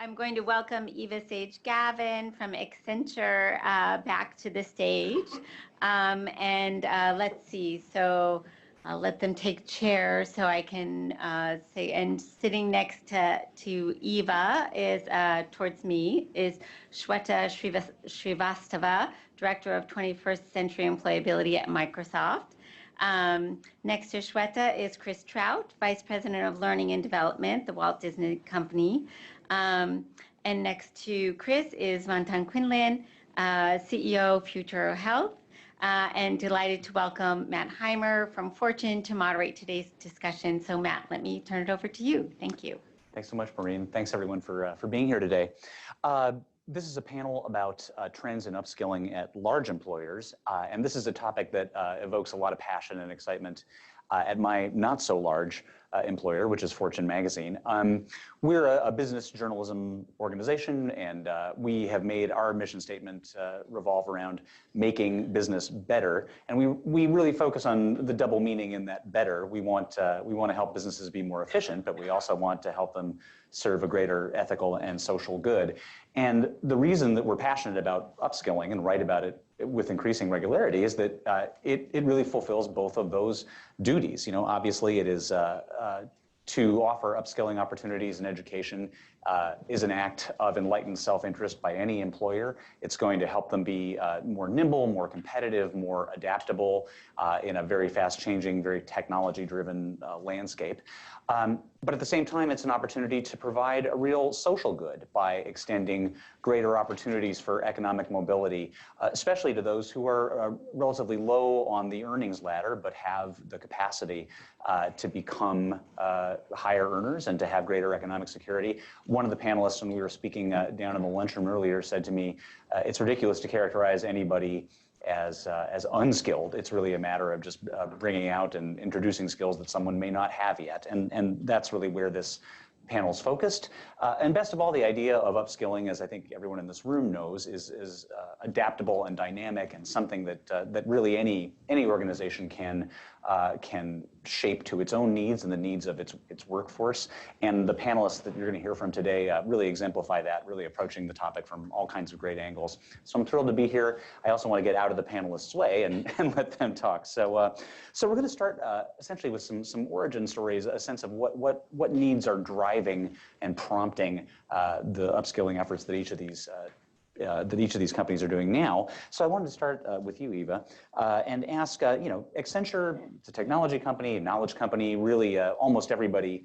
I'm going to welcome Eva Sage-Gavin from Accenture back to the stage. Let's see, so I'll let them take chairs so I can say, and sitting next to Eva is, towards me, is Shweta Srivastava, Director of 21st Century Employability at Microsoft. Next to Shweta is Chris Trout, Vice President of Learning and Development, the Walt Disney Company. And next to Chris is Ton-Quinlivan, CEO, Futuro Health. And delighted to welcome Matt Heimer from Fortune to moderate today's discussion. So Matt, let me turn it over to you. Thank you. Thanks so much, Maureen. Thanks everyone for being here today. This is a panel about trends in upskilling at large employers, and this is a topic that evokes a lot of passion and excitement at my not so large employer, which is Fortune magazine. We're a business journalism organization, and we have made our mission statement revolve around making business better, and we really focus on the double meaning in that better. We want to help businesses be more efficient, but we also want to help them serve a greater ethical and social good. And the reason that we're passionate about upskilling and write about it with increasing regularity is that it really fulfills both of those duties. You know, obviously it is to offer upskilling opportunities and education is an act of enlightened self-interest by any employer. It's going to help them be more nimble, more competitive, more adaptable in a very fast-changing, very technology-driven landscape. But at the same time, it's an opportunity to provide a real social good by extending greater opportunities for economic mobility, especially to those who are relatively low on the earnings ladder, but have the capacity to become higher earners and to have greater economic security. One of the panelists, when we were speaking down in the lunchroom earlier, said to me, it's ridiculous to characterize anybody as unskilled. It's really a matter of just bringing out and introducing skills that someone may not have yet. And that's really where this panel's focused. And best of all, the idea of upskilling, as I think everyone in this room knows, is adaptable and dynamic, and something that really any organization can shape to its own needs and the needs of its workforce. And the panelists that you're going to hear from today really exemplify that, really approaching the topic from all kinds of great angles. So I'm thrilled to be here. I also want to get out of the panelists' way and let them talk. So we're going to start essentially with some origin stories, a sense of what needs are driving and prompting the upskilling efforts that each of these companies are doing now. So I wanted to start with you, Eva, and ask, Accenture, it's a technology company, a knowledge company, really almost everybody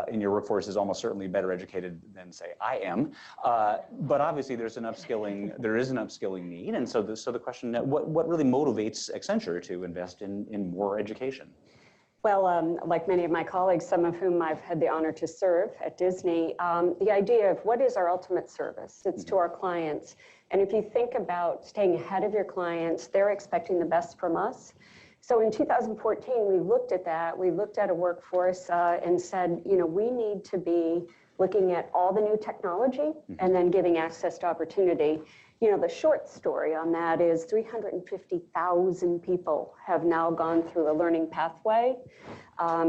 in your workforce is almost certainly better educated than, say, I am. But obviously there is an upskilling need. And so the question, what really motivates Accenture to invest in more education? Well, like many of my colleagues, some of whom I've had the honor to serve at Disney, the idea of what is our ultimate service? It's to our clients. And if you think about staying ahead of your clients, they're expecting the best from us. So in 2014, we looked at that. We looked at a workforce and said, we need to be looking at all the new technology and then giving access to opportunity. The short story on that is 350,000 people have now gone through a learning pathway.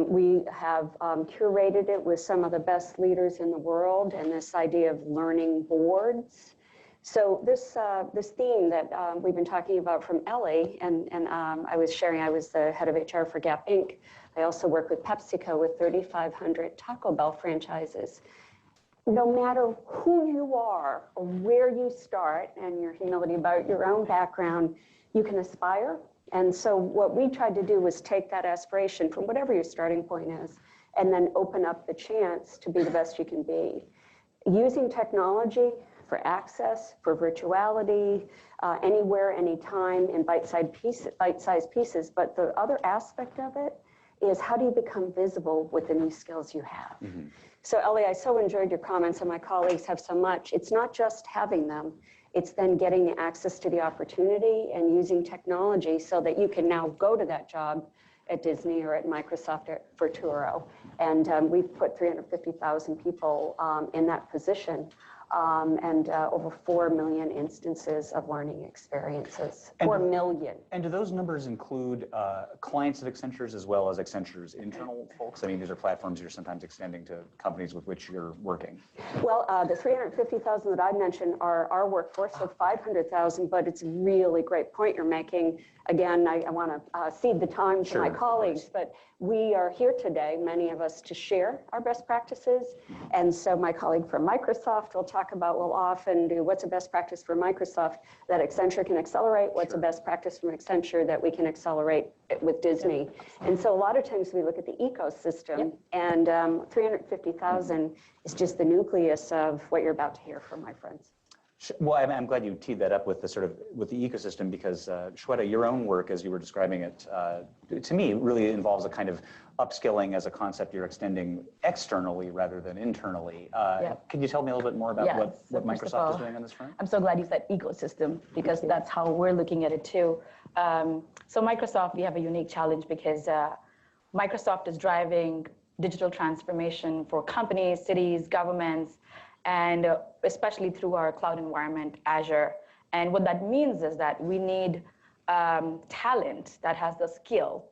We have curated it with some of the best leaders in the world, and this idea of learning boards. So this theme that we've been talking about from Ellie, and I was sharing, I was the head of HR for Gap Inc. I also work with PepsiCo with 3,500 Taco Bell franchises. No matter who you are or where you start and your humility about your own background, you can aspire. And so what we tried to do was take that aspiration from whatever your starting point is and then open up the chance to be the best you can be. Using technology for access, for virtuality, anywhere, anytime, in bite-sized pieces. But the other aspect of it is, how do you become visible with the new skills you have? Mm-hmm. So Ellie, I so enjoyed your comments, and my colleagues have so much. It's not just having them, it's then getting access to the opportunity and using technology so that you can now go to that job at Disney or at Microsoft or Futuro. And we've put 350,000 people in that position. and over 4 million instances of learning experiences. 4 million. And do those numbers include clients of Accenture's as well as Accenture's internal folks? I mean, these are platforms you're sometimes extending to companies with which you're working. Well, the 350,000 that I mentioned are our workforce, so 500,000, but it's a really great point you're making. Again, I want to cede the time to my colleagues, but we are here today, many of us, to share our best practices. And so my colleague from Microsoft will talk about, we'll often do what's a best practice for Microsoft that Accenture can accelerate, what's a best practice from Accenture that we can accelerate with Disney. And so a lot of times we look at the ecosystem, and 350,000 is just the nucleus of what you're about to hear from my friends. Well, I'm glad you teed that up with the with the ecosystem, because Shweta, your own work, as you were describing it, to me, really involves a kind of upskilling as a concept you're extending externally rather than internally. Can you tell me a little bit more about what Microsoft is doing on this front? I'm so glad you said ecosystem, because that's how we're looking at it too. So Microsoft, we have a unique challenge because Microsoft is driving digital transformation for companies, cities, governments, and especially through our cloud environment, Azure. And what that means is that we need talent that has the skill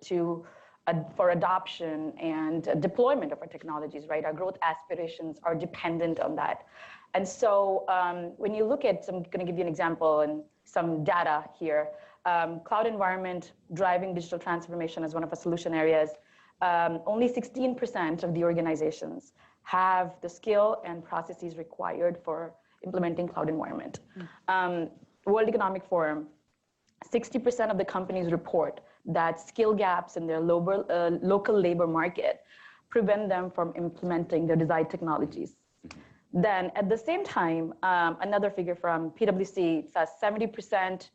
for adoption and deployment of our technologies, right? Our growth aspirations are dependent on that. And so when you look at, I'm gonna give you an example and some data here. Cloud environment driving digital transformation is one of our solution areas. Only 16% of the organizations have the skill and processes required for implementing cloud environment. World Economic Forum, 60% of the companies report that skill gaps in their local labor market prevent them from implementing their desired technologies. Then at the same time, another figure from PwC says 70%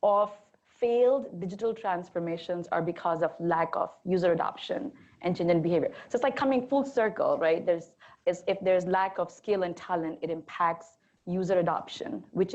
of failed digital transformations are because of lack of user adoption and change in behavior. So it's like coming full circle, right? If there's lack of skill and talent, it impacts user adoption, which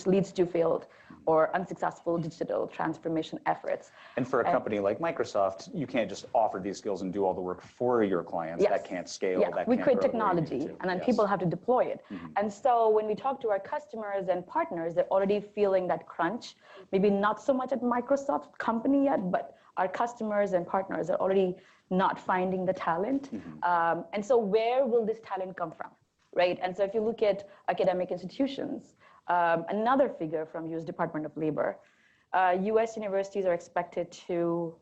leads to failed or unsuccessful digital transformation efforts. And for a company like Microsoft, you can't just offer these skills and do all the work for your clients. That can't scale. That we can't create grow technology, and then people have to deploy it. And so when we talk to our customers and partners, they're already feeling that crunch. Maybe not so much at Microsoft company yet, but our customers and partners are already not finding the talent. And so where will this talent come from, right? And so if you look at academic institutions, another figure from U.S. Department of Labor, U.S. universities are expected to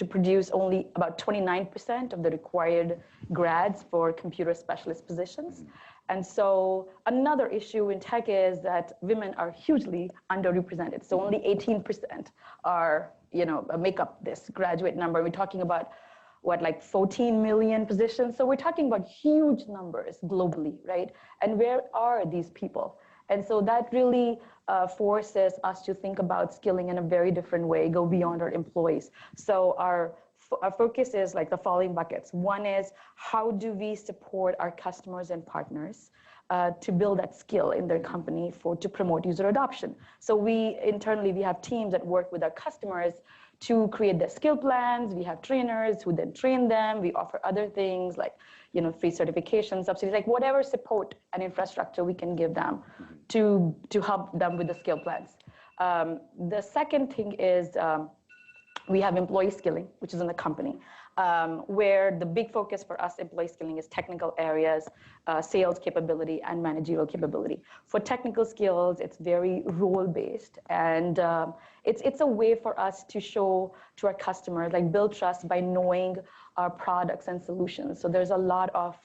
produce only about 29% of the required grads for computer specialist positions. And so another issue in tech is that women are hugely underrepresented. So only 18% are, make up this graduate number. We're talking about like 14 million positions. So we're talking about huge numbers globally, right? And where are these people? And so that really forces us to think about skilling in a very different way, go beyond our employees. So our focus is like the following buckets. One is, how do we support our customers and partners to build that skill in their company to promote user adoption? So we internally have teams that work with our customers to create the skill plans. We have trainers who then train them. We offer other things like, free certification, subsidies, like whatever support and infrastructure we can give them to help them with the skill plans. The second thing is we have employee skilling, which is in the company, where the big focus for us employee skilling is technical areas, sales capability, and managerial capability. For technical skills, it's very role-based, and it's a way for us to show to our customers, like build trust by knowing our products and solutions. So there's a lot of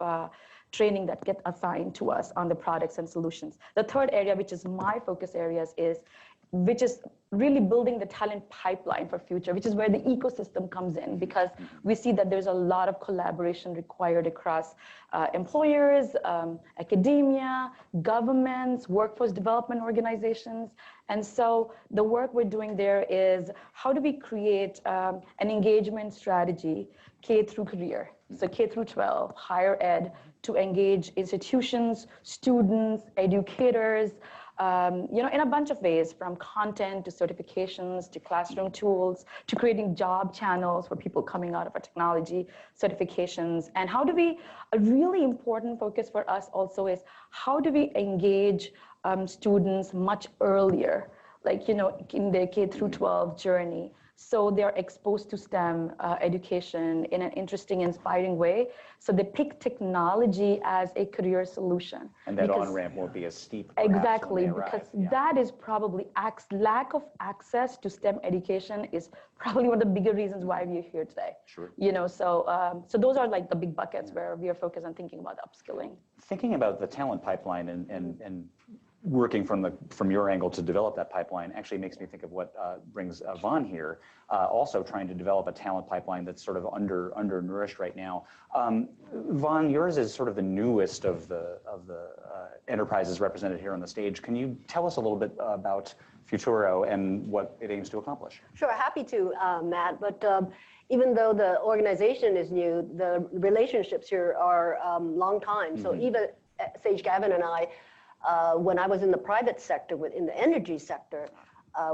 training that get assigned to us on the products and solutions. The third area, which is my focus areas, which is really building the talent pipeline for future, which is where the ecosystem comes in, because we see that there's a lot of collaboration required across employers, academia, governments, workforce development organizations. And so the work we're doing there is, how do we create an engagement strategy, K through career, so K through 12, higher ed, to engage institutions, students, educators, in a bunch of ways, from content to certifications to classroom tools to creating job channels for people coming out of our technology certifications. And a really important focus for us also is how do we engage students much earlier, like, in their K through 12 journey. So they're exposed to STEM education in an interesting, inspiring way. So they pick technology as a career solution. And that on-ramp won't be as steep. Exactly, because that is probably lack of access to STEM education is probably one of the bigger reasons why we're here today. Sure. So those are like the big buckets where we are focused on thinking about upskilling. Thinking about the talent pipeline and working from your angle to develop that pipeline actually makes me think of what brings Vaughn here, also trying to develop a talent pipeline that's sort of undernourished right now. Vaughn, yours is sort of the newest of the enterprises represented here on the stage. Can you tell us a little bit about Futuro and what it aims to accomplish? Sure, happy to, Matt. But even though the organization is new, the relationships here are long time. So even Sage-Gavin and I, when I was in the private sector, in the energy sector,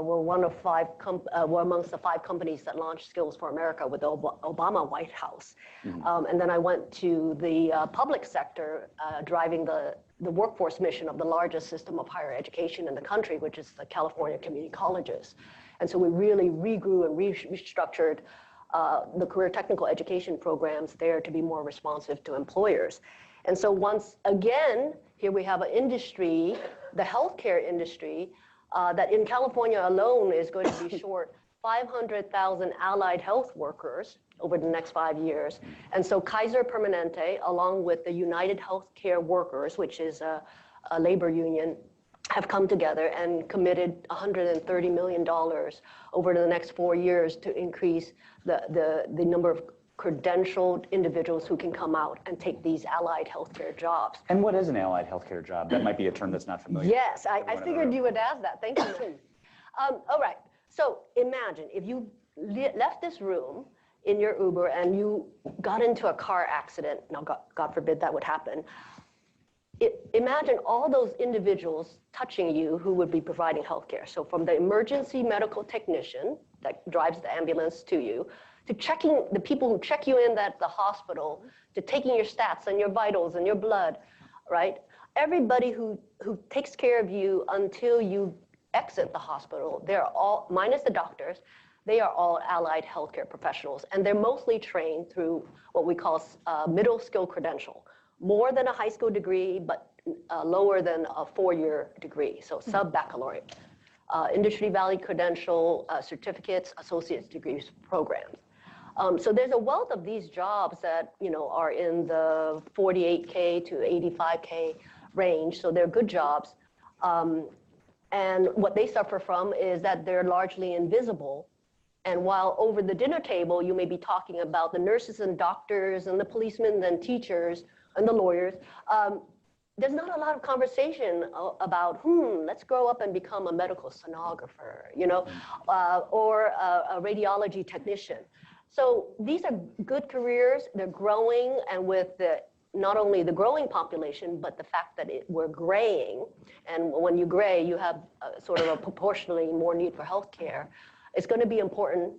we're we're amongst the 5 companies that launched Skills for America with the Obama White House. And then I went to the public sector, driving the workforce mission of the largest system of higher education in the country, which is the California Community Colleges. And so we really regrew and restructured the career technical education programs there to be more responsive to employers. And so once again, here we have an industry, the healthcare industry, that in California alone is going to be short 500,000 allied health workers over the next 5 years. And so Kaiser Permanente, along with the United Healthcare Workers, which is a labor union, have come together and committed $130 million over the next 4 years to increase the number of credentialed individuals who can come out and take these allied healthcare jobs. And what is an allied healthcare job? That might be a term that's not familiar. Yes, I figured you would ask that. Thank you. All right. So imagine if you left this room in your Uber and you got into a car accident. Now, God forbid that would happen. Imagine all those individuals touching you who would be providing healthcare. So from the emergency medical technician that drives the ambulance to you, to checking the people who check you in at the hospital, to taking your stats and your vitals and your blood, right? Everybody who takes care of you until you exit the hospital, they're all, minus the doctors, they are all allied healthcare professionals. And they're mostly trained through what we call middle skill credential. More than a high school degree, but lower than a 4-year degree, so sub-baccalaureate. Industry Valley credential, certificates, associate's degrees programs. So there's a wealth of these jobs that are in the 48K to 85K range, so they're good jobs. And what they suffer from is that they're largely invisible. And while over the dinner table, you may be talking about the nurses and doctors and the policemen and teachers and the lawyers, there's not a lot of conversation about, let's grow up and become a medical sonographer, or a radiology technician. So these are good careers, they're growing, and with not only the growing population, but the fact that we're graying, and when you gray, you have sort of a proportionally more need for healthcare. It's going to be important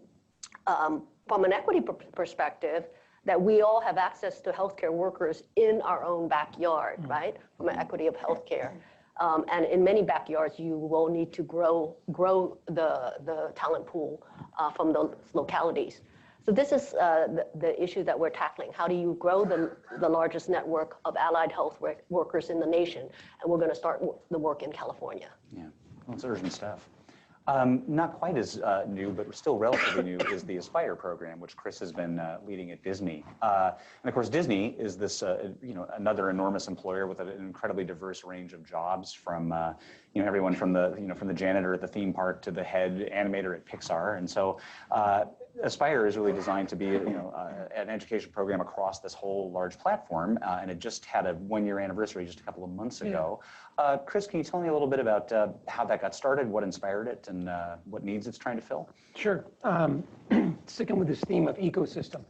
from an equity perspective that we all have access to healthcare workers in our own backyard, right? From an equity of healthcare. And in many backyards, you will need to grow the talent pool from those localities. So this is the issue that we're tackling. How do you grow the largest network of allied health workers in the nation? And we're going to start the work in California. Yeah, well, it's urgent stuff. Not quite as new, but still relatively new, is the Aspire program, which Chris has been leading at Disney. And of course, Disney is this, another enormous employer with an incredibly diverse range of jobs, from everyone from the janitor at the theme park to the head animator at Pixar. And so Aspire is really designed to be an education program across this whole large platform, and it just had a 1-year anniversary just a couple of months ago. Chris, can you tell me a little bit about how that got started, what inspired it, and what needs it's trying to fill? Sure. Sticking with this theme of ecosystem,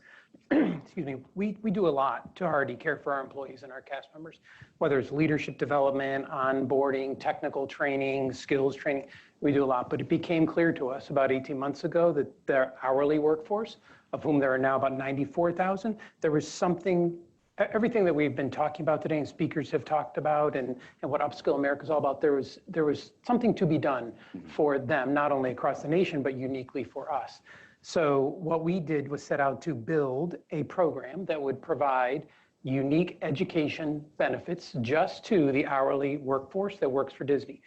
excuse me, we do a lot to already care for our employees and our cast members, whether it's leadership development, onboarding, technical training, skills training, we do a lot. But it became clear to us about 18 months ago that their hourly workforce, of whom there are now about 94,000, there was something, everything that we've been talking about today and speakers have talked about and what UpSkill America is all about, there was something to be done for them, not only across the nation, but uniquely for us. So what we did was set out to build a program that would provide unique education benefits just to the hourly workforce that works for Disney.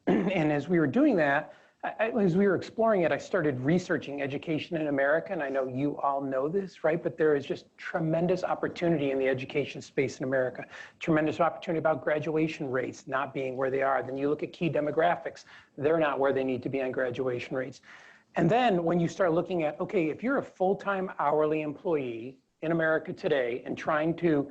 And as we were doing that, as we were exploring it, I started researching education in America, and I know you all know this, right? But there is just tremendous opportunity in the education space in America. Tremendous opportunity about graduation rates not being where they are. Then you look at key demographics, they're not where they need to be on graduation rates. And then when you start looking at, okay, if you're a full-time hourly employee in America today and trying to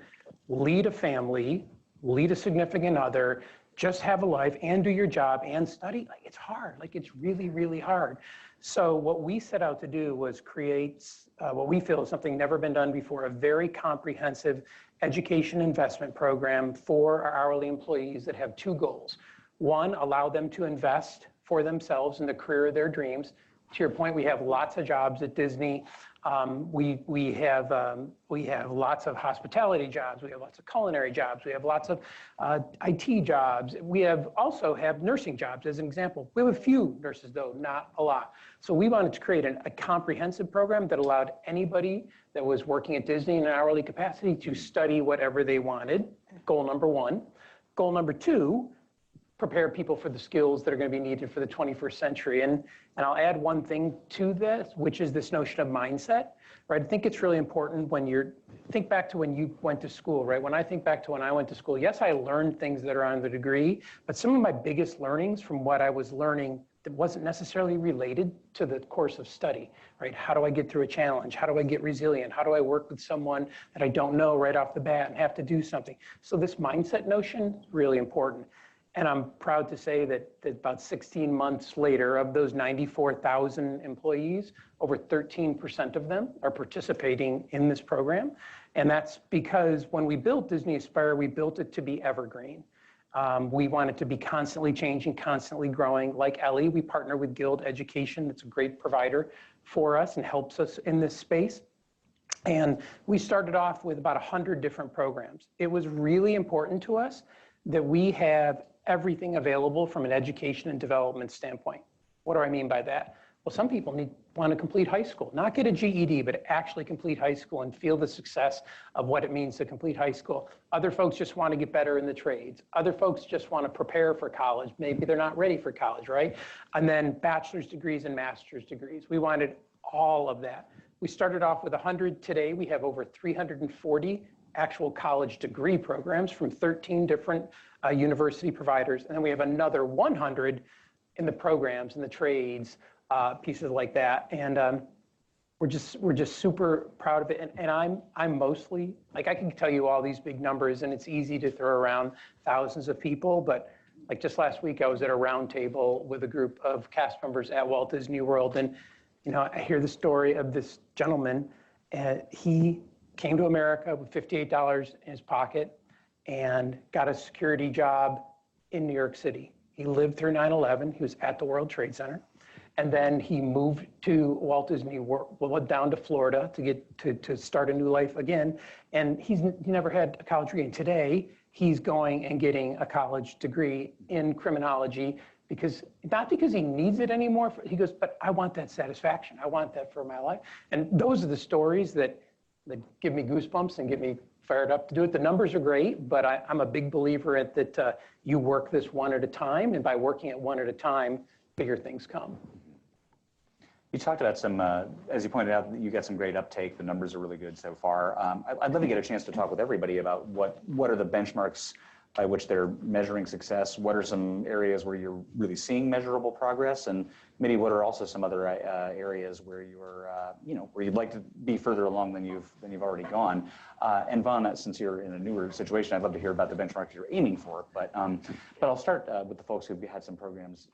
lead a family, lead a significant other, just have a life and do your job and study, like it's hard, like it's really, really hard. So what we set out to do was create what we feel is something never been done before, a very comprehensive education investment program for our hourly employees that have two goals. One, allow them to invest for themselves in the career of their dreams. To your point, we have lots of jobs at Disney. We have lots of hospitality jobs. We have lots of culinary jobs. We have lots of IT jobs. We also have nursing jobs, as an example. We have a few nurses, though, not a lot. So we wanted to create a comprehensive program that allowed anybody that was working at Disney in an hourly capacity to study whatever they wanted. Goal number one. Goal number two, prepare people for the skills that are going to be needed for the 21st century. And I'll add one thing to this, which is this notion of mindset, right? I think it's really important when think back to when you went to school, right? When I think back to when I went to school, yes, I learned things that are on the degree, but some of my biggest learnings from what I was learning that wasn't necessarily related to the course of study, right? How do I get through a challenge? How do I get resilient? How do I work with someone that I don't know right off the bat and have to do something? So this mindset notion is really important. And I'm proud to say that about 16 months later, of those 94,000 employees, over 13% of them are participating in this program. And that's because when we built Disney Aspire, we built it to be evergreen. We want it to be constantly changing, constantly growing. Like Ellie, we partner with Guild Education. That's a great provider for us and helps us in this space. And we started off with about 100 different programs. It was really important to us that we have everything available from an education and development standpoint. What do I mean by that? Well, some people want to complete high school, not get a GED, but actually complete high school and feel the success of what it means to complete high school. Other folks just want to get better in the trades. Other folks just want to prepare for college. Maybe they're not ready for college, right? And then bachelor's degrees and master's degrees. We wanted all of that. We started off with 100. Today, we have over 340 actual college degree programs from 13 different university providers. And then we have another 100 in the programs and the trades, pieces like that. And we're just super proud of it. And I'm mostly, like I can tell you all these big numbers and it's easy to throw around thousands of people, but like just last week I was at a round table with a group of cast members at Walt Disney World. And I hear the story of this gentleman, and he came to America with $58 in his pocket and got a security job in New York City. He lived through 9/11. He was at the World Trade Center. And then he moved to Walt Disney World, down to Florida to start a new life again. And he never had a college degree. And today he's going and getting a college degree in criminology not because he needs it anymore. He goes, but I want that satisfaction. I want that for my life. And those are the stories that give me goosebumps and get me fired up to do it. The numbers are great, but I'm a big believer that you work this one at a time, and by working it one at a time, bigger things come. You talked about some, as you pointed out, you got some great uptake. The numbers are really good so far. I'd love to get a chance to talk with everybody about what are the benchmarks by which they're measuring success. What are some areas where you're really seeing measurable progress, and maybe what are also some other areas where you're, where you'd like to be further along than you've already gone. And Vaughn, since you're in a newer situation, I'd love to hear about the benchmarks you're aiming for. But I'll start with the folks who've had some programs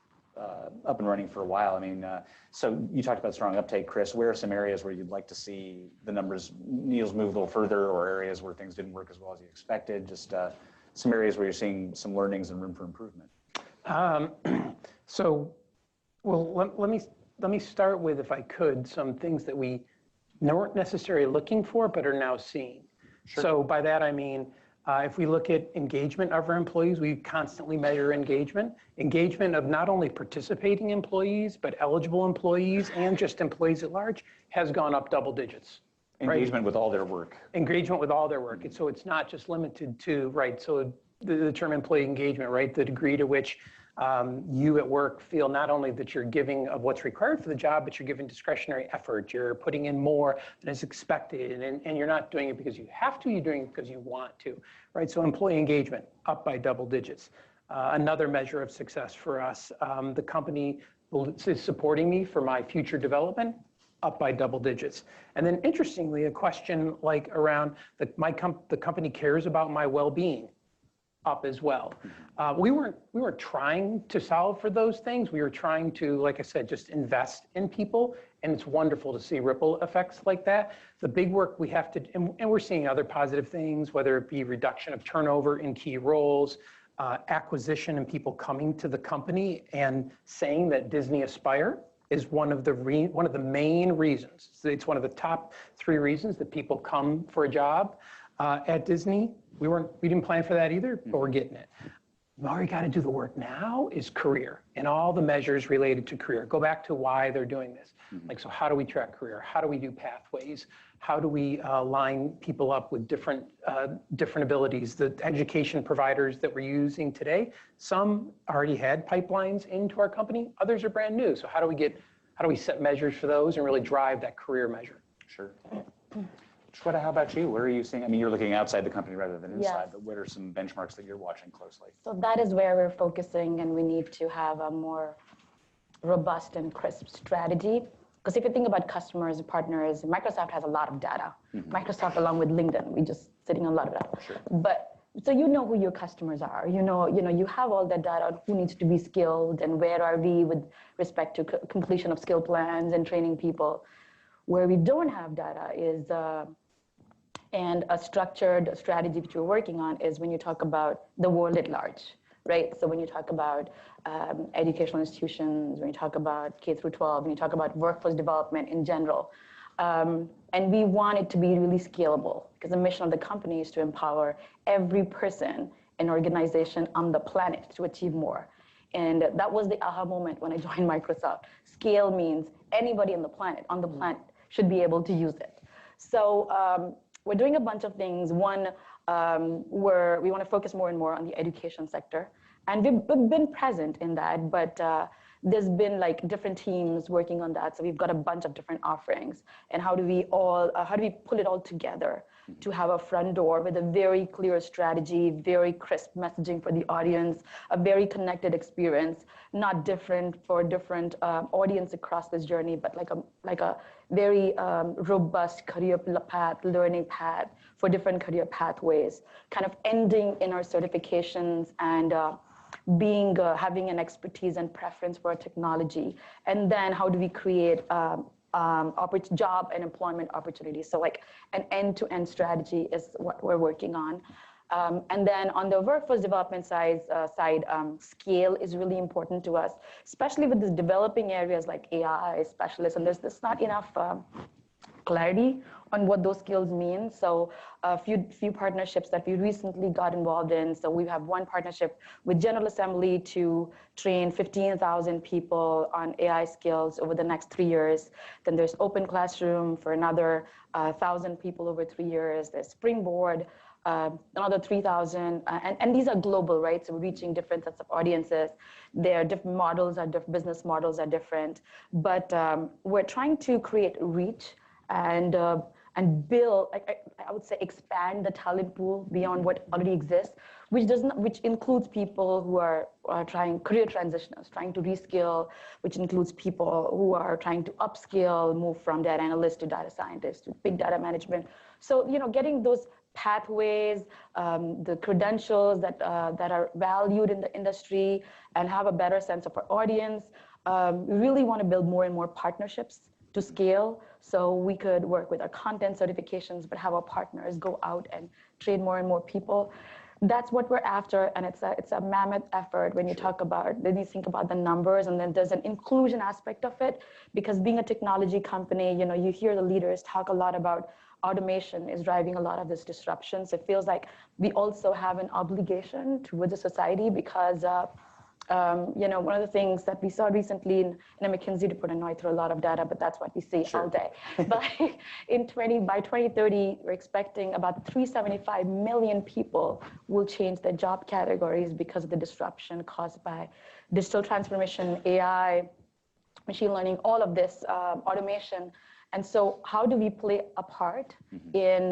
up and running for a while. I mean, so you talked about strong uptake, Chris. Where are some areas where you'd like to see the needles move a little further, or areas where things didn't work as well as you expected? Just some areas where you're seeing some learnings and room for improvement. Let me start with, if I could, some things that we weren't necessarily looking for, but are now seeing. Sure. So by that I mean, if we look at engagement of our employees, we constantly measure engagement. Engagement of not only participating employees, but eligible employees and just employees at large has gone up double digits. Engagement with all their work. Engagement with all their work. And so it's not just limited to, right, so the term employee engagement, right, the degree to which you at work feel not only that you're giving of what's required for the job, but you're giving discretionary effort. You're putting in more than is expected, and you're not doing it because you have to, you're doing it because you want to, right? So employee engagement up by double digits. Another measure of success for us, the company is supporting me for my future development, up by double digits. And then interestingly, a question like around the company cares about my well-being, up as well. We weren't trying to solve for those things. We were trying to, like I said, just invest in people, and it's wonderful to see ripple effects like that. The big work we have to, and we're seeing other positive things, whether it be reduction of turnover in key roles, acquisition and people coming to the company and saying that Disney Aspire is one of the main reasons. It's one of the top 3 reasons that people come for a job at Disney. We didn't plan for that either, but we're getting it. All you got to do the work now is career and all the measures related to career. Go back to why they're doing this. Like, so how do we track career? How do we do pathways? How do we line people up with different abilities? The education providers that we're using today, some already had pipelines into our company, others are brand new. So how do we set measures for those and really drive that career measure? Sure. Shweta, how about you? What are you seeing? I mean, you're looking outside the company rather than inside, Yes. but what are some benchmarks that you're watching closely? So that is where we're focusing, and we need to have a more robust and crisp strategy. Because if you think about customers and partners, Microsoft has a lot of data. Microsoft, along with LinkedIn, we just sitting on a lot of data. Sure. But so you know who your customers are. You have all that data on who needs to be skilled and where are we with respect to completion of skill plans and training people. Where we don't have data is, and a structured strategy which we're working on is when you talk about the world at large, right? So when you talk about educational institutions, when you talk about K through 12, when you talk about workforce development in general, and we want it to be really scalable because the mission of the company is to empower every person and organization on the planet to achieve more. And that was the aha moment when I joined Microsoft. Scale means anybody on the planet should be able to use it. So we're doing a bunch of things. One, where we want to focus more and more on the education sector. And we've been present in that, but there's been like different teams working on that. So we've got a bunch of different offerings. And how do we pull it all together to have a front door with a very clear strategy, very crisp messaging for the audience, a very connected experience, not different for different audience across this journey, but like a very robust career path, learning path for different career pathways, kind of ending in our certifications and having an expertise and preference for technology. And then how do we create job and employment opportunities? So like an end-to-end strategy is what we're working on. And then on the workforce development side, scale is really important to us, especially with these developing areas like AI specialists, and there's not enough clarity on what those skills mean. So a few partnerships that we recently got involved in. So we have one partnership with General Assembly to train 15,000 people on AI skills over the next 3 years. Then there's Open Classroom for another 1,000 people over 3 years. There's Springboard, another 3,000, and these are global, right? So we're reaching different sets of audiences. Their different models are different, business models are different, but we're trying to create reach and build, I would say, expand the talent pool beyond what already exists, which includes people who are trying career transitioners, trying to reskill, which includes people who are trying to upskill, move from data analyst to data scientist to big data management. So getting those pathways, the credentials that are valued in the industry, and have a better sense of our audience. We really want to build more and more partnerships to scale, so we could work with our content certifications, but have our partners go out and train more and more people. That's what we're after, and it's a mammoth effort when you talk about, then you think about the numbers, and then there's an inclusion aspect of it, because being a technology company, you know, you hear the leaders talk a lot about automation is driving a lot of this disruption. So it feels like we also have an obligation towards the society, because you know, one of the things that we saw recently in a McKinsey report, I know I throw a lot of data, but that's what we see all day. But by 2030, we're expecting about 375 million people will change their job categories because of the disruption caused by digital transformation, AI, machine learning, all of this automation. And so how do we play a part in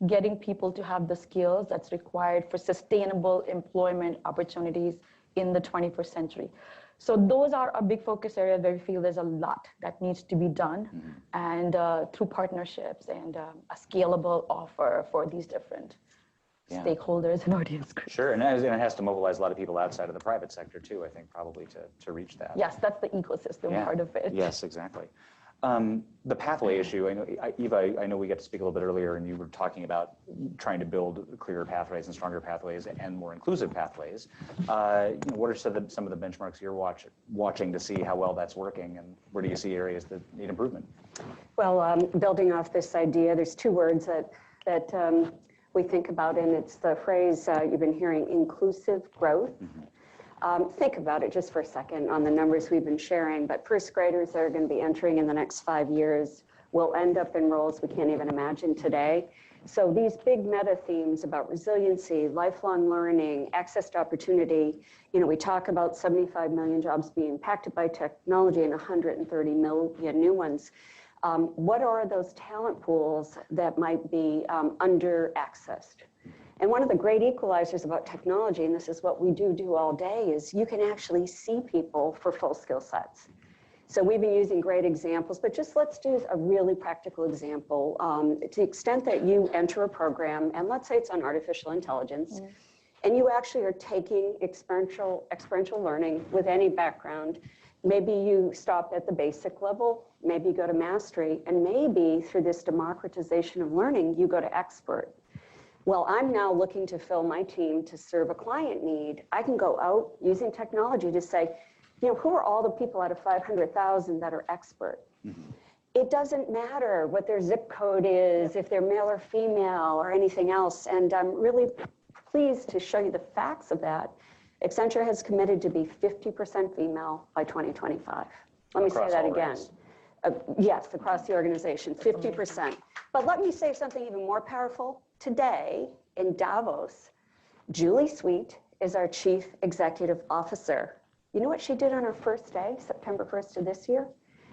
getting people to have the skills that's required for sustainable employment opportunities in the 21st century? So those are a big focus area where we feel there's a lot that needs to be done, and through partnerships and a scalable offer for these different stakeholders and audience groups. Sure, and it has to mobilize a lot of people outside of the private sector too, I think, probably to reach that. Yes, that's the ecosystem part of it. Yes, exactly. The pathway issue, I know, Eva, I know we got to speak a little bit earlier, and you were talking about trying to build clearer pathways and stronger pathways and more inclusive pathways. You know, what are some of the benchmarks you're watching to see how well that's working, and where do you see areas that need improvement? Well, building off this idea, there's two words that we think about, and it's the phrase you've been hearing, inclusive growth. Think about it just for a second on the numbers we've been sharing, but first graders that are going to be entering in the next 5 years will end up in roles we can't even imagine today. So these big meta themes about resiliency, lifelong learning, access to opportunity, you know, we talk about 75 million jobs being impacted by technology and 130 million new ones. What are those talent pools that might be under-accessed? And one of the great equalizers about technology, and this is what we do all day, is you can actually see people for full skill sets. So we've been using great examples, but just let's do a really practical example. To the extent that you enter a program, and let's say it's on artificial intelligence, and you actually are taking experiential learning with any background, maybe you stop at the basic level, maybe you go to mastery, and maybe through this democratization of learning, you go to expert. Well, I'm now looking to fill my team to serve a client need. I can go out using technology to say, you know, who are all the people out of 500,000 that are expert? It doesn't matter what their zip code is, if they're male or female or anything else. And I'm really pleased to show you the facts of that. Accenture has committed to be 50% female by 2025. Let me say that again. Yes, across the organization, 50%. But let me say something even more powerful. Today in Davos, Julie Sweet is our Chief Executive Officer. You know what she did on her first day, September 1st of this year?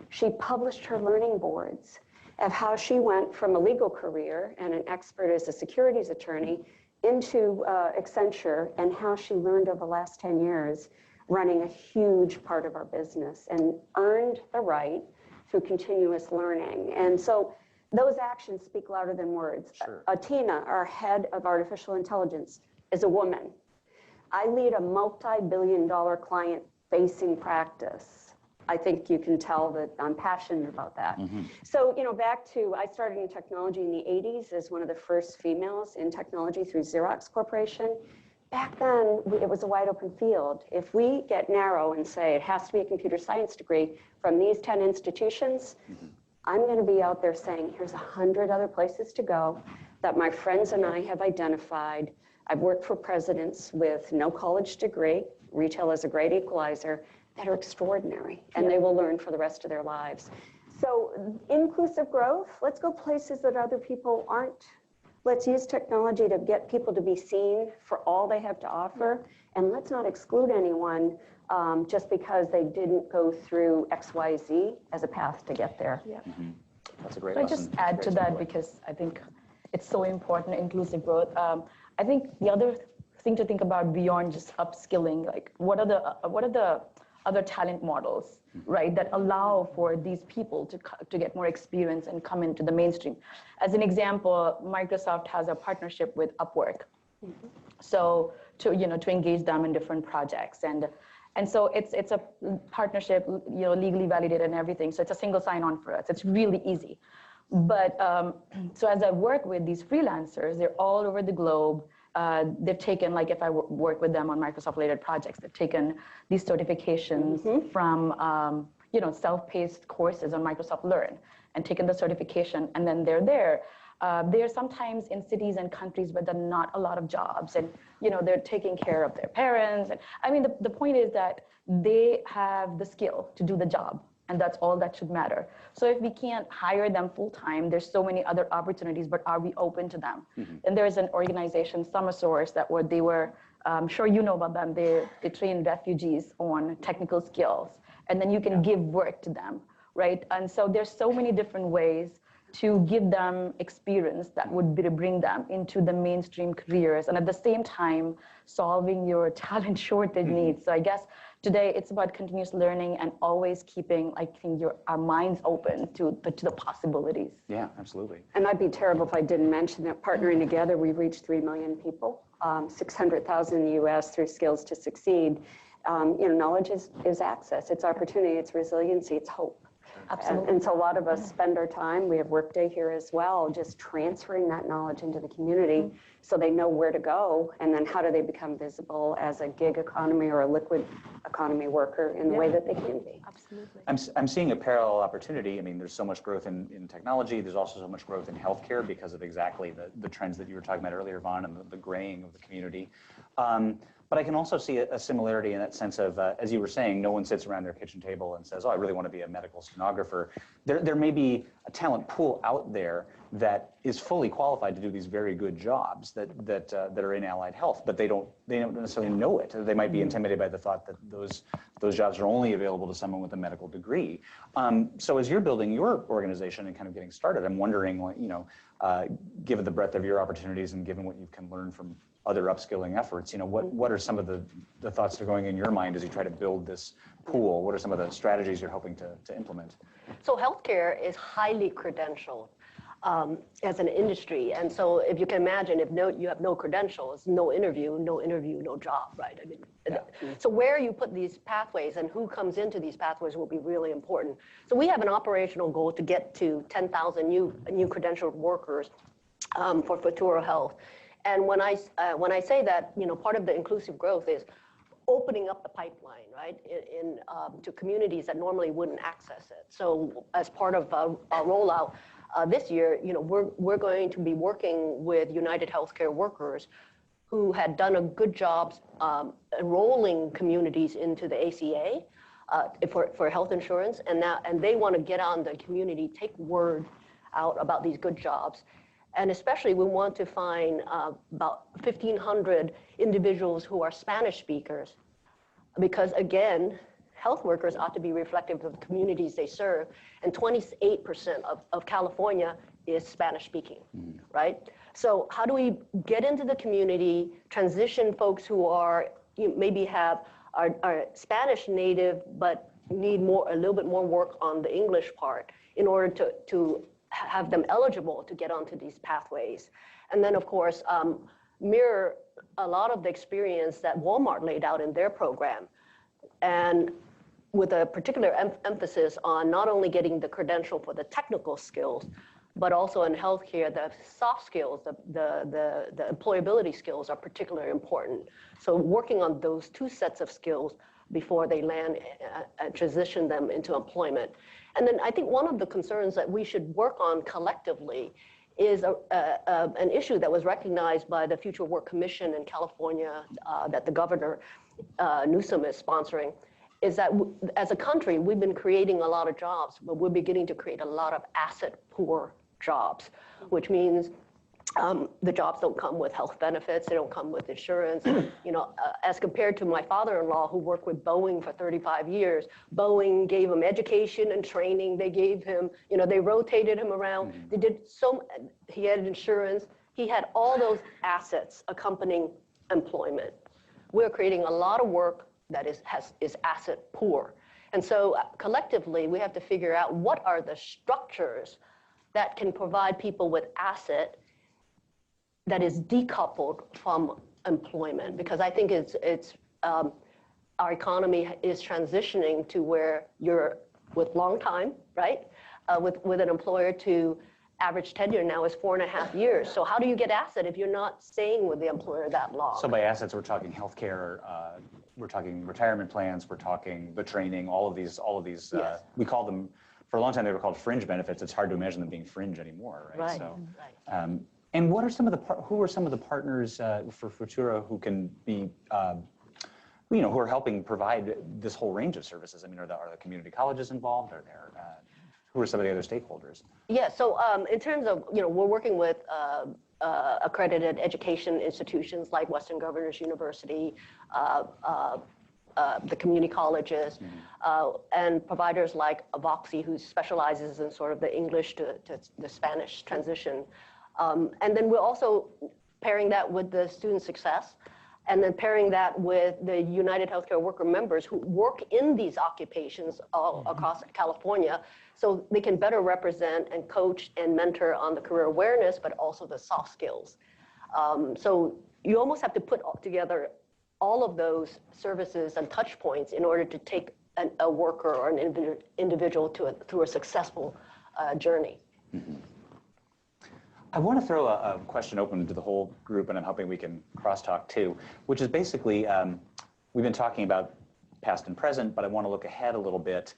She published her learning boards of how she went from a legal career and an expert as a securities attorney into Accenture, and how she learned over the last 10 years running a huge part of our business and earned the right through continuous learning. And so those actions speak louder than words. Sure. Atina, our head of artificial intelligence, is a woman. I lead a multi-billion-dollar client-facing practice. I think you can tell that I'm passionate about that. So, you know, back to, I started in technology in the 80s as one of the first females in technology through Xerox Corporation. Back then, it was a wide open field. If we get narrow and say it has to be a computer science degree from these 10 institutions, I'm going to be out there saying, here's 100 other places to go that my friends and I have identified. I've worked for presidents with no college degree. Retail is a great equalizer, that are extraordinary, and they will learn for the rest of their lives. So inclusive growth, let's go places that other people aren't. Let's use technology to get people to be seen for all they have to offer, and let's not exclude anyone just because they didn't go through XYZ as a path to get there. That's a great Can I lesson. just add to that, because I think it's so important, inclusive growth. I think the other thing to think about beyond just upskilling, like what are the other talent models, right, that allow for these people to get more experience and come into the mainstream. As an example, Microsoft has a partnership with Upwork. So to engage them in different projects, and so it's a partnership, legally validated and everything. So it's a single sign-on for us. It's really easy. But so as I work with these freelancers, they're all over the globe. They've taken, like if I work with them on Microsoft-related projects, they've taken these certifications from self-paced courses on Microsoft Learn and taken the certification, and then they're there. They're sometimes in cities and countries where there are not a lot of jobs, and they're taking care of their parents. And I mean, the point is that they have the skill to do the job, and that's all that should matter. So if we can't hire them full-time, there's so many other opportunities, but are we open to them? And there's an organization, Summersource, they were, I'm sure you know about them, they train refugees on technical skills, and then you can give work to them, right? And so there's so many different ways to give them experience that would bring them into the mainstream careers, and at the same time solving your talent shortage needs. So I guess today it's about continuous learning and always keeping, I think, our minds open to the possibilities. Yeah, absolutely. And I'd be terrible if I didn't mention that partnering together, we've reached 3 million people, 600,000 in the US through Skills to Succeed. Knowledge is access, it's opportunity, it's resiliency, it's hope. Absolutely. And so a lot of us spend our time, we have Workday here as well, just transferring that knowledge into the community so they know where to go, and then how do they become visible as a gig economy or a liquid economy worker in the way that they can be. Absolutely. I'm seeing a parallel opportunity. I mean, there's so much growth in technology. There's also so much growth in healthcare because of exactly the trends that you were talking about earlier, Vaughn, and the graying of the community. But I can also see a similarity in that sense of, as you were saying, no one sits around their kitchen table and says, oh, I really want to be a medical stenographer. There may be a talent pool out there that is fully qualified to do these very good jobs that are in allied health, but they don't necessarily know it. They might be intimidated by the thought that those jobs are only available to someone with a medical degree. So as you're building your organization and kind of getting started, I'm wondering, given the breadth of your opportunities and given what you can learn from other upskilling efforts, what are some of the thoughts that are going in your mind as you try to build this pool? What are some of the strategies you're hoping to implement? So healthcare is highly credentialed as an industry. And so if you can imagine, if you have no credentials, no interview, no job, right? I mean, so where you put these pathways and who comes into these pathways will be really important. So we have an operational goal to get to 10,000 new credentialed workers for Futuro Health. And when I say that, part of the inclusive growth is opening up the pipeline, right, to communities that normally wouldn't access it. So as part of our rollout this year, we're going to be working with United Healthcare workers who had done a good job enrolling communities into the ACA for health insurance, and they want to get on the community, take word out about these good jobs. And especially we want to find about 1,500 individuals who are Spanish speakers, because again, health workers ought to be reflective of the communities they serve, and 28% of California is Spanish speaking, right? So how do we get into the community, transition folks who are, maybe are Spanish native, but need a little bit more work on the English part in order to have them eligible to get onto these pathways. And then of course, mirror a lot of the experience that Walmart laid out in their program, and with a particular emphasis on not only getting the credential for the technical skills, but also in healthcare, the soft skills, the employability skills are particularly important. So working on those two sets of skills before they land and transition them into employment. And then I think one of the concerns that we should work on collectively is an issue that was recognized by the Future Work Commission in California that the Governor Newsom is sponsoring, is that as a country, we've been creating a lot of jobs, but we're beginning to create a lot of asset-poor jobs, which means the jobs don't come with health benefits, they don't come with insurance. As compared to my father-in-law who worked with Boeing for 35 years, Boeing gave him education and training, they gave him, they rotated him around, he had insurance, he had all those assets accompanying employment. We're creating a lot of work that is asset poor. And so collectively, we have to figure out what are the structures that can provide people with asset that is decoupled from employment, because I think our economy is transitioning to where you're with long time, right? With an employer to average tenure now is 4.5 years. So how do you get asset if you're not staying with the employer that long? So by assets, we're talking healthcare, we're talking retirement plans, we're talking the training, all of these, Yes. we call them, for a long time they were called fringe benefits. It's hard to imagine them being fringe anymore, right? Right, So, right. and what are who are some of the partners for Futuro who can be, who are helping provide this whole range of services? I mean, are the community colleges involved? Are there, who are some of the other stakeholders? Yeah, so in terms of, we're working with accredited education institutions like Western Governors University, the community colleges, and providers like Voxy, who specializes in sort of the English to the Spanish transition. And then we're also pairing that with the student success, and then pairing that with the United Healthcare Worker members who work in these occupations all across California, so they can better represent and coach and mentor on the career awareness, but also the soft skills. So you almost have to put together all of those services and touch points in order to take a worker or an individual through a successful journey. Mm-hmm. I want to throw a question open to the whole group, and I'm hoping we can crosstalk too, which is basically, we've been talking about past and present, but I want to look ahead a little bit.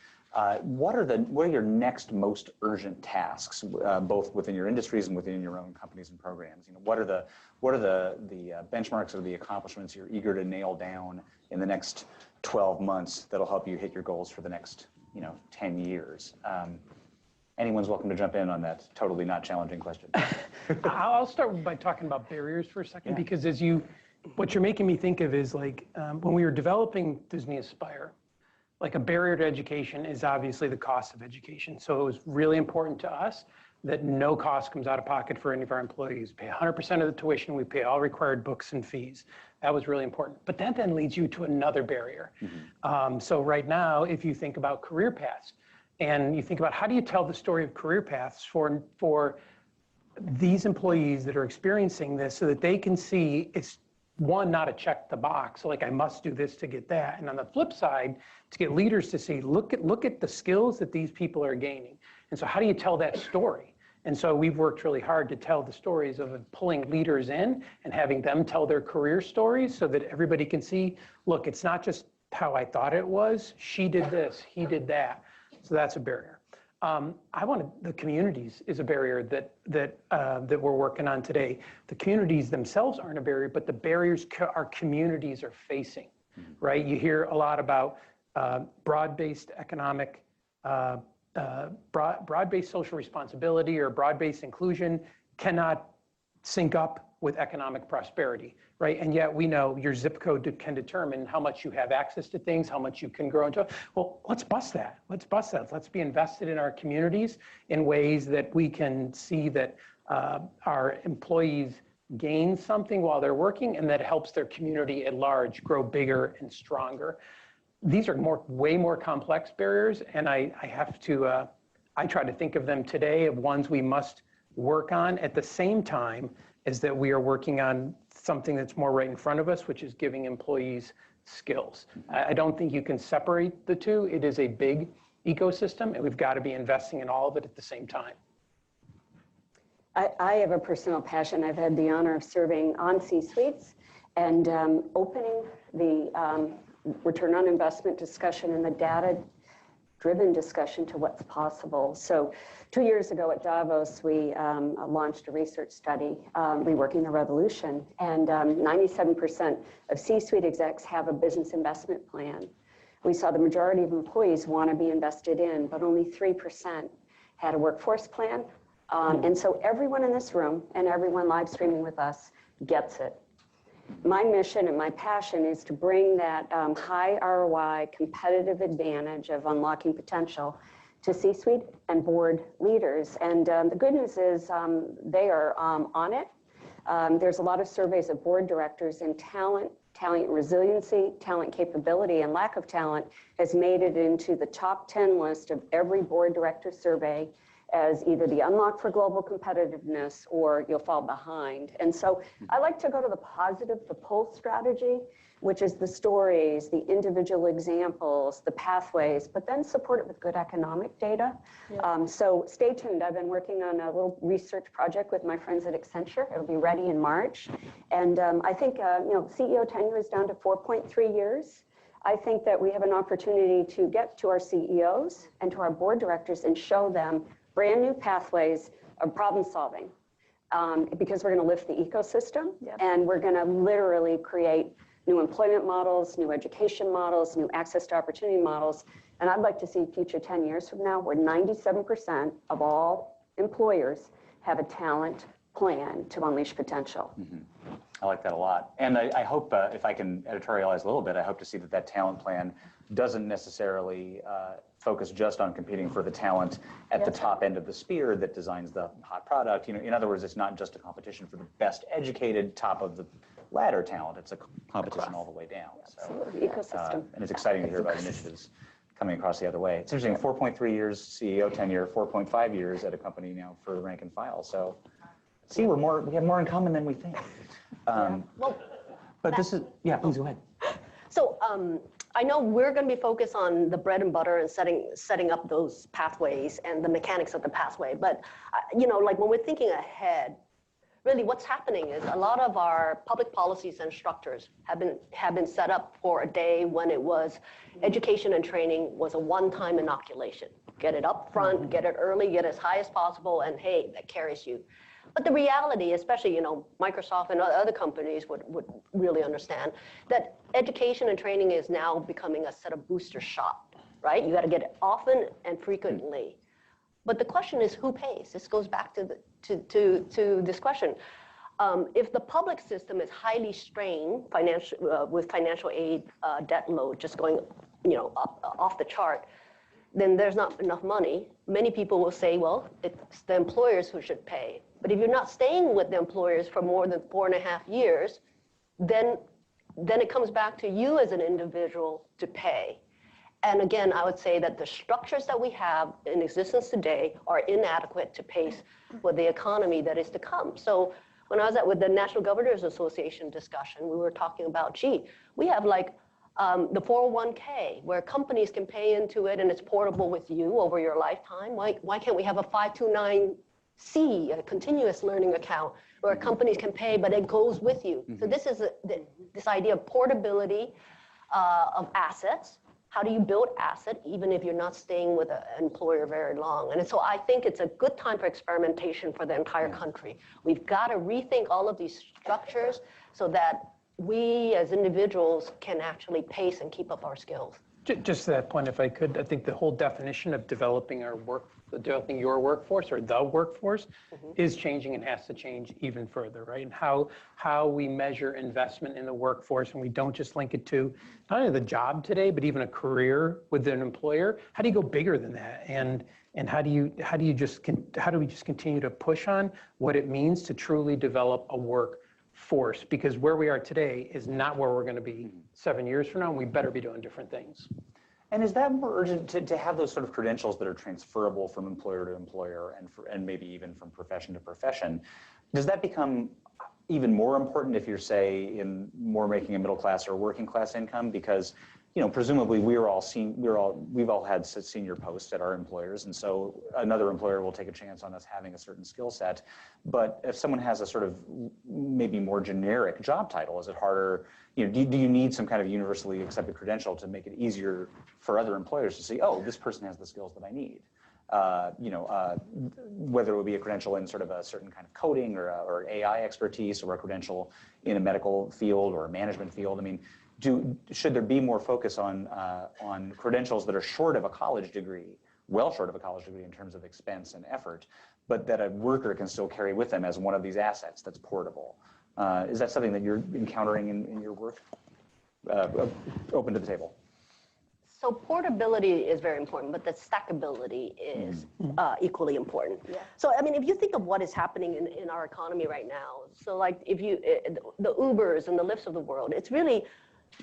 What are your next most urgent tasks, both within your industries and within your own companies and programs? What are the benchmarks or the accomplishments you're eager to nail down in the next 12 months that'll help you hit your goals for the next 10 years? Anyone's welcome to jump in on that totally not challenging question. I'll start by talking about barriers for a second, Yeah. because what you're making me think of is like when we were developing Disney Aspire, like a barrier to education is obviously the cost of education. So it was really important to us that no cost comes out of pocket for any of our employees. We pay 100% of the tuition, we pay all required books and fees. That was really important. But that then leads you to another barrier. Mm-hmm. So right now, if you think about career paths, and you think about how do you tell the story of career paths for these employees that are experiencing this, so that they can see it's one, not a check the box, like I must do this to get that. And on the flip side, to get leaders to see, look at the skills that these people are gaining. And so how do you tell that story? And so we've worked really hard to tell the stories of pulling leaders in and having them tell their career stories so that everybody can see, look, it's not just how I thought it was. She did this, he did that. So that's a barrier. The communities is a barrier that we're working on today. The communities themselves aren't a barrier, but the barriers our communities are facing, right? You hear a lot about broad-based economic, broad-based social responsibility or broad-based inclusion cannot sync up with economic prosperity, right? And yet we know your zip code can determine how much you have access to things, how much you can grow into. Well, let's bust that. Let's bust that. Let's be invested in our communities in ways that we can see that our employees gain something while they're working, and that helps their community at large grow bigger and stronger. These are way more complex barriers, and I try to think of them today of ones we must work on at the same time is that we are working on something that's more right in front of us, which is giving employees skills. I don't think you can separate the two. It is a big ecosystem, and we've got to be investing in all of it at the same time. I have a personal passion. I've had the honor of serving on C-suites and opening the return on investment discussion and the data-driven discussion to what's possible. So 2 years ago at Davos, we launched a research study, Reworking the Revolution, and 97% of C-suite execs have a business investment plan. We saw the majority of employees want to be invested in, but only 3% had a workforce plan. And so everyone in this room and everyone live streaming with us gets it. My mission and my passion is to bring that high ROI competitive advantage of unlocking potential to C-suite and board leaders. And the good news is they are on it. There's a lot of surveys of board directors, and talent talent resiliency, talent capability, and lack of talent has made it into the top 10 list of every board director survey as either the unlock for global competitiveness or you'll fall behind. And so I like to go to the positive, the pull strategy, which is the stories, the individual examples, the pathways, but then support it with good economic data. So stay tuned. I've been working on a little research project with my friends at Accenture. It'll be ready in March. And I think, CEO tenure is down to 4.3 years. I think that we have an opportunity to get to our CEOs and to our board directors and show them brand new pathways of problem solving, because we're going to lift the ecosystem and we're going to literally create new employment models, new education models, new access to opportunity models. And I'd like to see future 10 years from now where 97% of all employers have a talent plan to unleash potential. I like that a lot. And I hope, if I can editorialize a little bit, I hope to see that that talent plan doesn't necessarily focus just on competing for the talent at the top end of the spear that designs the hot product. In other words, it's not just a competition for the best educated top of the ladder talent. It's a competition all the way down. Absolutely. Ecosystem. And it's exciting to hear about initiatives coming across the other way. It's interesting, 4.3 years CEO tenure, 4.5 years at a company now for rank and file. So see, we have more in common than we think. But this is, please go ahead. So I know we're going to be focused on the bread and butter and setting up those pathways and the mechanics of the pathway. But like when we're thinking ahead, really what's happening is a lot of our public policies and structures have been set up for a day when it was education and training was a one-time inoculation. Get it up front, get it early, get as high as possible, and hey, that carries you. But the reality, especially, Microsoft and other companies would really understand that education and training is now becoming a set of booster shot, right? You got to get it often and frequently. But the question is, who pays? This goes back to this question. If the public system is highly strained with financial aid debt load just going, off the chart, then there's not enough money. Many people will say, well, it's the employers who should pay. But if you're not staying with the employers for more than 4.5 years, then it comes back to you as an individual to pay. And again, I would say that the structures that we have in existence today are inadequate to pace with the economy that is to come. So when I was with the National Governors Association discussion, we were talking about, we have the 401k where companies can pay into it and it's portable with you over your lifetime. Why can't we have a 529C, a continuous learning account where companies can pay, but it goes with you? So this is this idea of portability of assets. How do you build asset even if you're not staying with an employer very long? And so I think it's a good time for experimentation for the entire country. We've got to rethink all of these structures so that we as individuals can actually pace and keep up our skills. Just to that point, if I could, I think the whole definition of developing your workforce or the workforce is changing and has to change even further, right? And how we measure investment in the workforce, and we don't just link it to not only the job today, but even a career with an employer. How do you go bigger than that? And how do we just continue to push on what it means to truly develop a workforce? Because where we are today is not where we're going to be 7 years from now, and we better be doing different things. And is that more urgent to have those sort of credentials that are transferable from employer to employer and maybe even from profession to profession? Does that become even more important if you're, say, making a middle class or working class income? Because presumably we've all had senior posts at our employers, and so another employer will take a chance on us having a certain skill set. But if someone has a sort of maybe more generic job title, is it harder? Do you need some kind of universally accepted credential to make it easier for other employers to see, oh, this person has the skills that I need? Whether it would be a credential in sort of a certain kind of coding or AI expertise, or a credential in a medical field or a management field. I mean, should there be more focus on credentials that are short of a college degree, well short of a college degree in terms of expense and effort, but that a worker can still carry with them as one of these assets that's portable? Is that something that you're encountering in your work? Open to the table. So portability is very important, but the stackability is equally important. Yeah. So, I mean, if you think of what is happening in our economy right now, so like if you, the Ubers and the Lyfts of the world, it's really,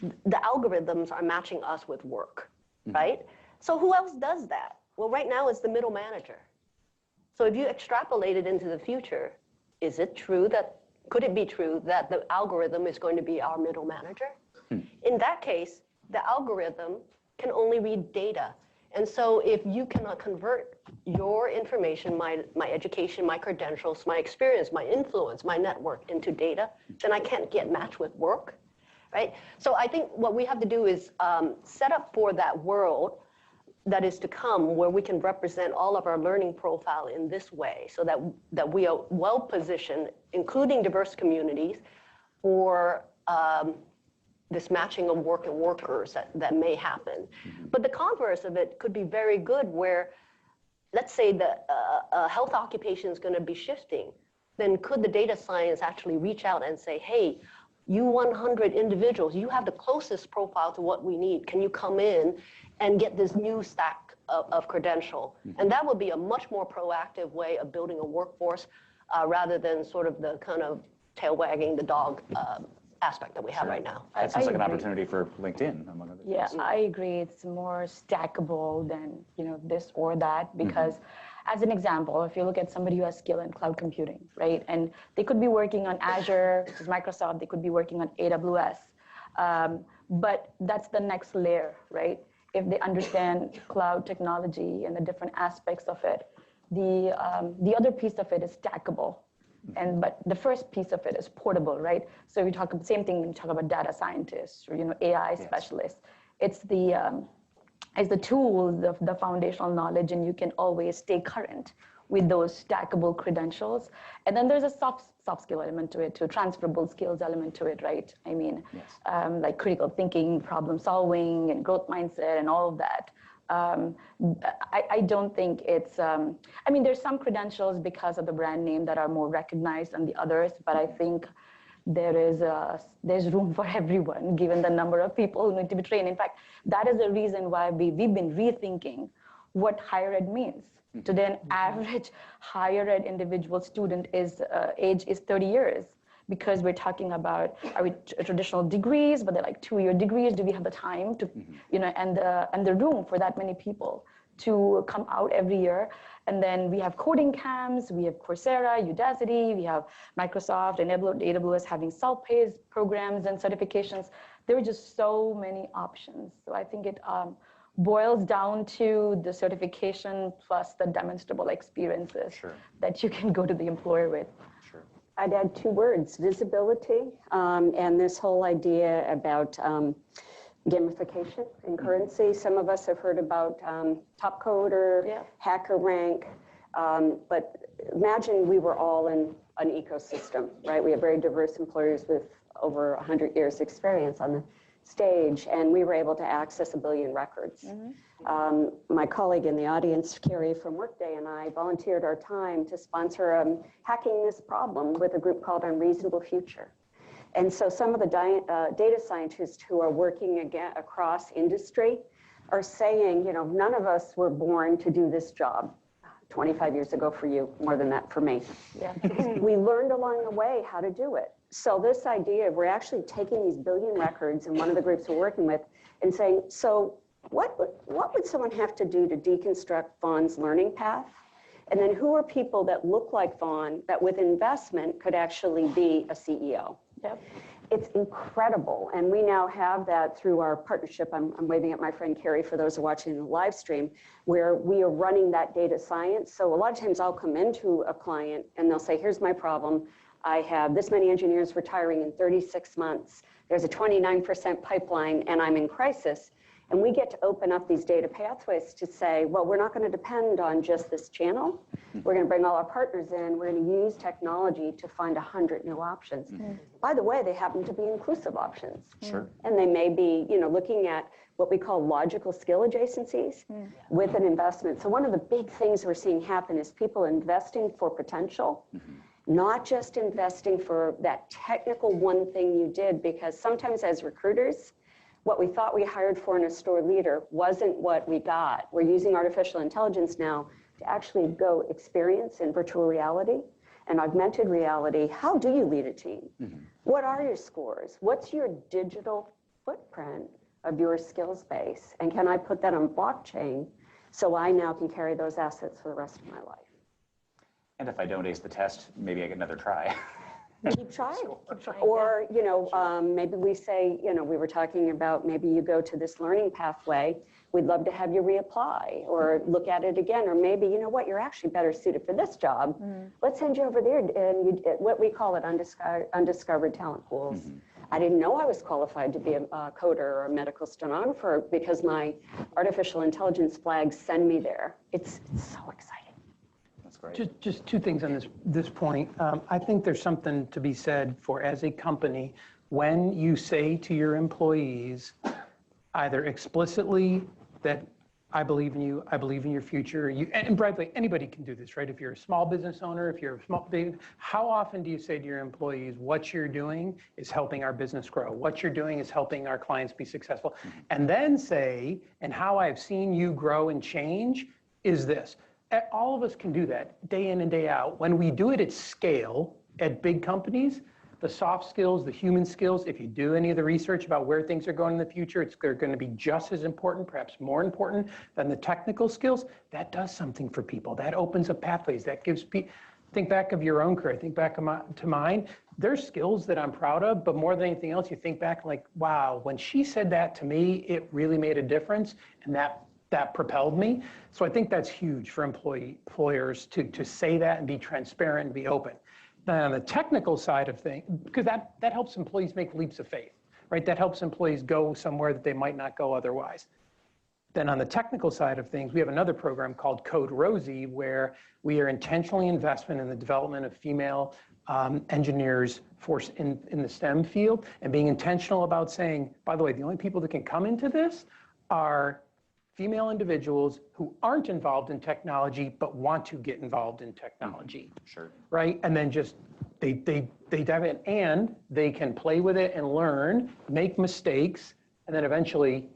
the algorithms are matching us with work, right? So who else does that? Well, right now it's the middle manager. So if you extrapolate it into the future, is it true that, could it be true that the algorithm is going to be our middle manager? In that case, the algorithm can only read data. And so if you cannot convert your information, my education, my credentials, my experience, my influence, my network into data, then I can't get matched with work, right? So I think what we have to do is set up for that world that is to come, where we can represent all of our learning profile in this way, so that we are well positioned, including diverse communities, for this matching of work and workers that may happen. But the converse of it could be very good, where let's say that a health occupation is going to be shifting, then could the data science actually reach out and say, hey, you 100 individuals, you have the closest profile to what we need. Can you come in and get this new stack of credential? And that would be a much more proactive way of building a workforce rather than sort of the kind of tail wagging the dog aspect that we have right now. That sounds like an opportunity for LinkedIn, among other things. Yeah, I agree. It's more stackable than, you know, this or that, because as an example, if you look at somebody who has skill in cloud computing, right? And they could be working on Azure, which is Microsoft, they could be working on AWS. But that's the next layer, right? If they understand cloud technology and the different aspects of it, the other piece of it is stackable. But the first piece of it is portable, right? So we talk about the same thing when you talk about data scientists or, you know, AI specialists. It's the tools, the foundational knowledge, and you can always stay current with those stackable credentials. And then there's a soft skill element to it, too, transferable skills element to it, right? I mean, like critical thinking, problem solving, and growth mindset, and all of that. I don't think it's, I mean, there's some credentials because of the brand name that are more recognized than the others, but I think there's room for everyone, given the number of people who need to be trained. In fact, that is the reason why we've been rethinking what higher ed means. Today, an average higher ed individual student age is 30 years. Because we're talking about, are we traditional degrees, but they're like 2-year degrees? Do we have the time to, you know, and the room for that many people to come out every year? And then we have coding camps, we have Coursera, Udacity, we have Microsoft and AWS having self-paced programs and certifications. There are just so many options. So I think it boils down to the certification plus the demonstrable experiences that you can go to the employer with. I'd add 2 words, visibility, and this whole idea about gamification and currency. Some of us have heard about Top Coder, Hacker Rank, but imagine we were all in an ecosystem, right? We have very diverse employers with over 100 years experience on the stage, and we were able to access 1 billion records. My colleague in the audience, Carrie from Workday, and I volunteered our time to sponsor Hacking This Problem with a group called Unreasonable Future. And so some of the data scientists who are working across industry are saying, you know, none of us were born to do this job. 25 years ago for you, more than that for me. We learned along the way how to do it. So this idea of we're actually taking these 1 billion records in one of the groups we're working with and saying, so what would someone have to do to deconstruct Vaughn's learning path? And then who are people that look like Vaughn that with investment could actually be a CEO? It's incredible. And we now have that through our partnership. I'm waving at my friend Carrie for those who are watching the live stream, where we are running that data science. So a lot of times I'll come into a client and they'll say, here's my problem. I have this many engineers retiring in 36 months. There's a 29% pipeline and I'm in crisis. And we get to open up these data pathways to say, well, we're not going to depend on just this channel. We're going to bring all our partners in. We're going to use technology to find 100 new options. By the way, they happen to be inclusive options. And they may be, you know, looking at what we call logical skill adjacencies with an investment. So one of the big things we're seeing happen is people investing for potential, not just investing for that technical one thing you did, because sometimes as recruiters, what we thought we hired for in a store leader wasn't what we got. We're using artificial intelligence now to actually go experience in virtual reality and augmented reality. How do you lead a team? What are your scores? What's your digital footprint of your skills base? And can I put that on blockchain so I now can carry those assets for the rest of my life? And if I don't ace the test, maybe I get another try. Keep trying. Or, you know, maybe we say, you know, we were talking about maybe you go to this learning pathway. We'd love to have you reapply or look at it again. Or maybe, you know what, you're actually better suited for this job. Let's send you over there. And what we call it undiscovered talent pools. I didn't know I was qualified to be a coder or a medical stenographer because my artificial intelligence flags send me there. It's so exciting. Just two things on this point. I think there's something to be said for, as a company, when you say to your employees, either explicitly that I believe in you, I believe in your future. And Bradley, anybody can do this, right? If you're a small business owner, if you're a small, big, how often do you say to your employees, what you're doing is helping our business grow? What you're doing is helping our clients be successful. And then say, and how I've seen you grow and change is this. All of us can do that day in and day out. When we do it at scale at big companies, the soft skills, the human skills, if you do any of the research about where things are going in the future, they're going to be just as important, perhaps more important than the technical skills. That does something for people. That opens up pathways. That gives people, think back of your own career, think back to mine. There's skills that I'm proud of, but more than anything else, you think back like, wow, when she said that to me, it really made a difference, and that propelled me. So I think that's huge for employers to say that and be transparent and be open. Now, on the technical side of things, because that helps employees make leaps of faith, right? That helps employees go somewhere that they might not go otherwise. Then on the technical side of things, we have another program called Code Rosie, where we are intentionally investing in the development of female engineers in the STEM field, and being intentional about saying, by the way, the only people that can come into this are female individuals who aren't involved in technology but want to get involved in technology. Sure. Right? And then just they dive in, and they can play with it and learn, make mistakes, and then eventually,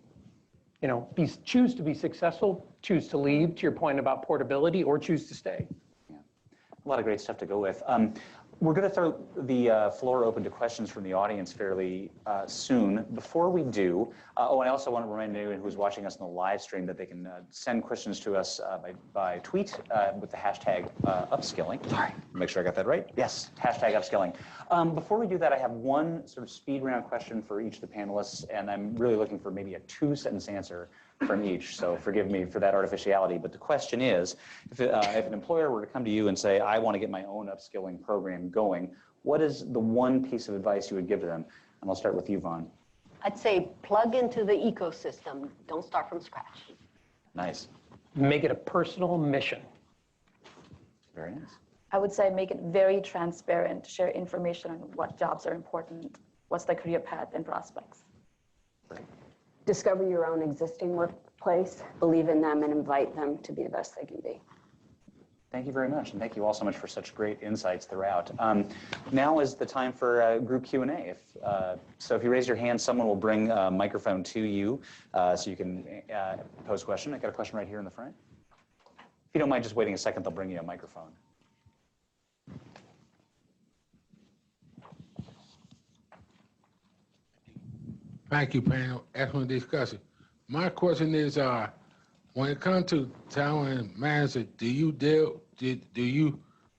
you know, choose to be successful, choose to leave, to your point about portability, or choose to stay. Yeah. A lot of great stuff to go with. We're going to throw the floor open to questions from the audience fairly soon. Before we do, and I also want to remind anyone who's watching us in the live stream that they can send questions to us by tweet with the hashtag Upskilling. Sorry, make sure I got that right. Yes, hashtag Upskilling. Before we do that, I have one sort of speed round question for each of the panelists, and I'm really looking for maybe a 2-sentence answer from each, so forgive me for that artificiality. But the question is, if an employer were to come to you and say, I want to get my own upskilling program going, what is the one piece of advice you would give to them? And I'll start with you, Vaughn. I'd say plug into the ecosystem. Don't start from scratch. Nice. Make it a personal mission. Very nice. I would say make it very transparent, share information on what jobs are important, what's the career path and prospects. Great. Discover your own existing workplace, believe in them, and invite them to be the best they can be. Thank you very much, and thank you all so much for such great insights throughout. Now is the time for group Q&A. So if you raise your hand, someone will bring a microphone to you so you can pose a question. I got a question right here in the front. If you don't mind just waiting a second, they'll bring you a microphone. Thank you, panel. Excellent discussion. My question is, when it comes to talent management, do you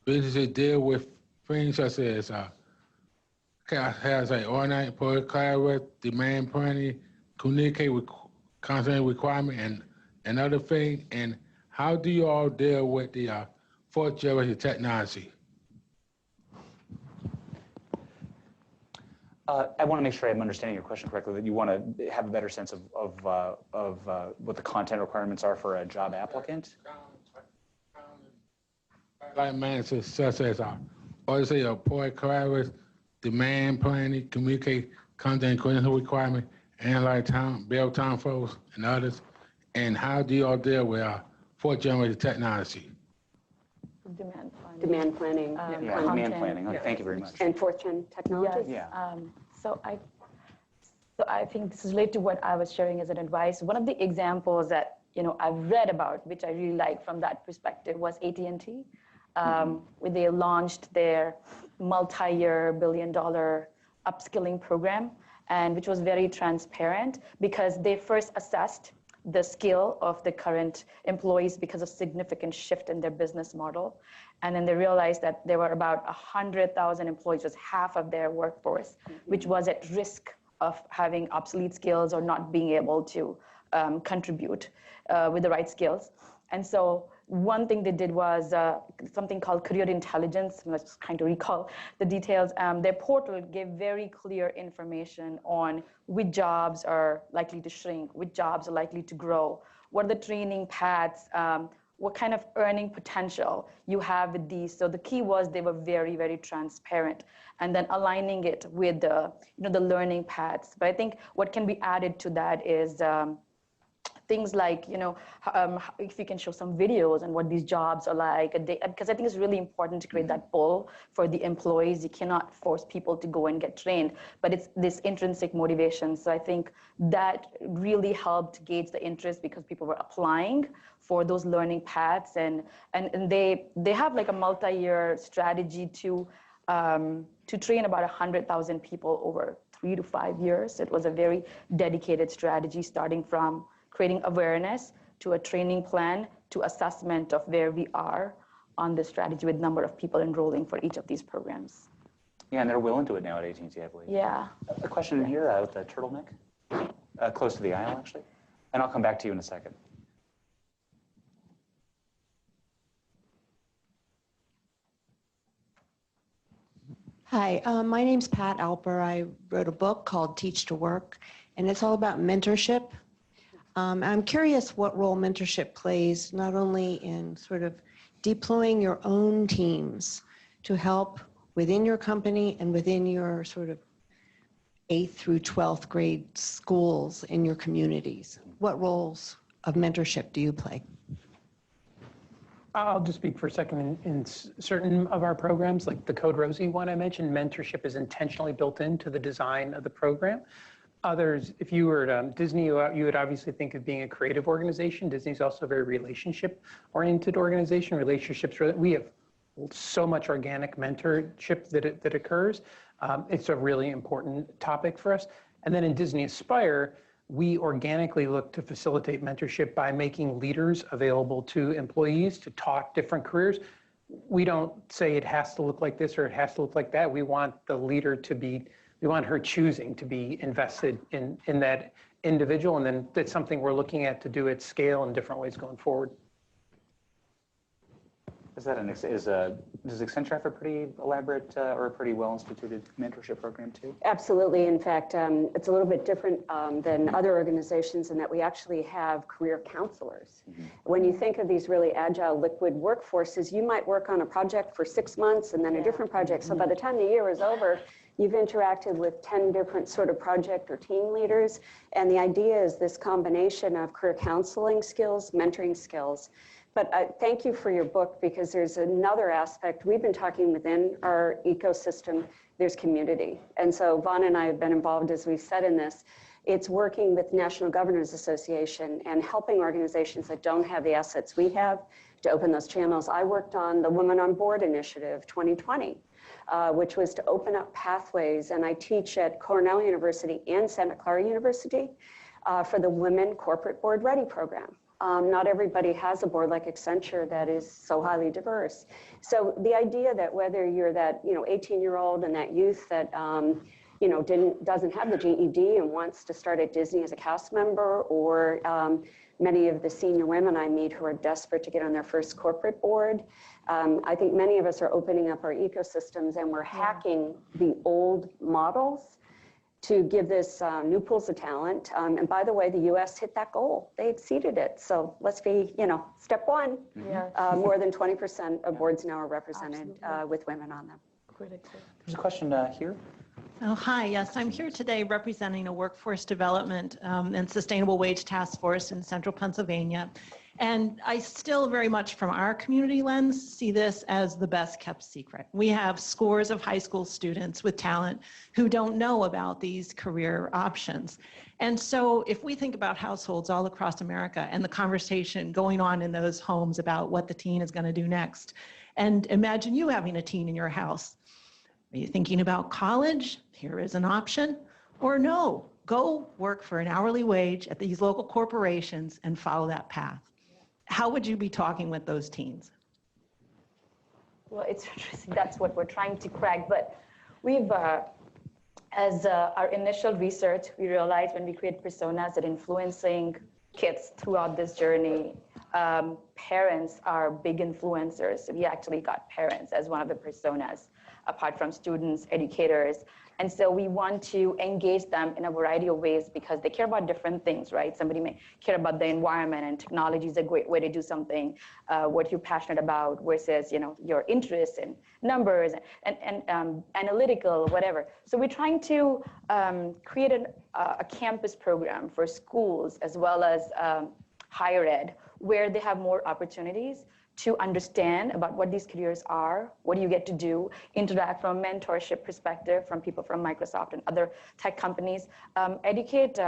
businesses deal with things such as has an organized employee collaborate, demand planning, communicate with content requirement, and other things? And how do you all deal with the fourth generation technology? I want to make sure I'm understanding your question correctly, that you want to have a better sense of what the content requirements are for a job applicant? Like managers such as employee collaborative, demand planning, communicate content requirement, analyze time, build time flows, and others. And how do you all deal with fourth generation technology? Demand planning. Demand planning. Demand planning. Okay, thank you very much. And fourth gen technology? Yes. Yeah. So So I think this is related to what I was sharing as an advice. One of the examples that I've read about, which I really like from that perspective, was AT&T. Where they launched their multi-year billion-dollar upskilling program, and which was very transparent because they first assessed the skill of the current employees because of significant shift in their business model. And then they realized that there were about 100,000 employees, just half of their workforce, which was at risk of having obsolete skills or not being able to contribute with the right skills. And so one thing they did was something called career intelligence. Let's just kind of recall the details. Their portal gave very clear information on which jobs are likely to shrink, which jobs are likely to grow, what are the training paths, what kind of earning potential you have with these. So the key was they were very, very transparent, and then aligning it with the, the learning paths. But I think what can be added to that is things like, if you can show some videos and what these jobs are like, because I think it's really important to create that pull for the employees. You cannot force people to go and get trained, but it's this intrinsic motivation. So I think that really helped gauge the interest because people were applying for those learning paths, and they have like a multi-year strategy to train about 100,000 people over 3 to 5 years. It was a very dedicated strategy, starting from creating awareness to a training plan to assessment of where we are on the strategy with number of people enrolling for each of these programs. Yeah, and they're well into it now at AT&T, I believe. Yeah. A question in here with the turtleneck, close to the aisle, actually. And I'll come back to you in a second. Hi, my name's Pat Alper. I wrote a book called Teach to Work, and it's all about mentorship. I'm curious what role mentorship plays, not only in sort of deploying your own teams to help within your company and within your sort of 8th through 12th grade schools in your communities. What roles of mentorship do you play? I'll just speak for a second. In certain of our programs, like the Code Rosie one I mentioned, mentorship is intentionally built into the design of the program. Others, if you were at Disney, you would obviously think of being a creative organization. Disney's also a very relationship-oriented organization. Relationships, we have so much organic mentorship that occurs. It's a really important topic for us. And then in Disney Aspire, we organically look to facilitate mentorship by making leaders available to employees to talk different careers. We don't say it has to look like this or it has to look like that. We want the leader to be, we want her choosing to be invested in that individual, and then that's something we're looking at to do at scale in different ways going forward. Does Accenture have a pretty elaborate or a pretty well-instituted mentorship program too? Absolutely. In fact, it's a little bit different than other organizations in that we actually have career counselors. Mm-hmm. When you think of these really agile liquid workforces, you might work on a project for 6 months and then a different project. So by the time the year is over, you've interacted with 10 different sort of project or team leaders. And the idea is this combination of career counseling skills, mentoring skills. But thank you for your book, because there's another aspect. We've been talking within our ecosystem, there's community. And so Vaughn and I have been involved, as we've said in this. It's working with National Governors Association and helping organizations that don't have the assets we have to open those channels. I worked on the Women on Board Initiative 2020, which was to open up pathways. And I teach at Cornell University and Santa Clara University for the Women Corporate Board Ready program. Not everybody has a board like Accenture that is so highly diverse. So the idea that whether you're that 18-year-old and that youth that doesn't have the GED and wants to start at Disney as a cast member, or many of the senior women I meet who are desperate to get on their first corporate board, I think many of us are opening up our ecosystems and we're hacking the old models to give this new pools of talent. And by the way, the US hit that goal. They exceeded it. So let's be, step one. Yeah. More than 20% of boards now are represented with women on them. There's a question here. Oh, hi. Yes, I'm here today representing a workforce development and sustainable wage task force in central Pennsylvania. And I still very much from our community lens see this as the best kept secret. We have scores of high school students with talent who don't know about these career options. And so if we think about households all across America and the conversation going on in those homes about what the teen is going to do next, and imagine you having a teen in your house. Are you thinking about college? Here is an option. Or no, go work for an hourly wage at these local corporations and follow that path. How would you be talking with those teens? Well, it's interesting. That's what we're trying to crack. But we've, as our initial research, we realized when we create personas that influencing kids throughout this journey, parents are big influencers. So we actually got parents as one of the personas, apart from students, educators. And so we want to engage them in a variety of ways because they care about different things, right? Somebody may care about the environment, and technology is a great way to do something, what you're passionate about versus, you know, your interests in numbers and analytical, whatever. So we're trying to create a campus program for schools as well as higher ed, where they have more opportunities to understand about what these careers are, what do you get to do, interact from a mentorship perspective from people from Microsoft and other tech companies, educate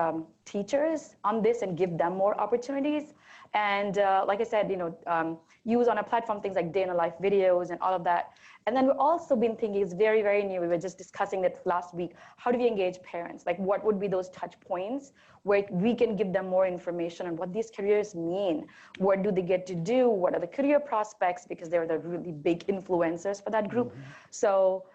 teachers on this and give them more opportunities. And like I said, you know, use on a platform things like day in a life videos and all of that. And then we've also been thinking, it's very, very new. We were just discussing it last week. How do we engage parents? Like, what would be those touch points where we can give them more information on what these careers mean? What do they get to do? What are the career prospects? Because they're the really big influencers for that group. So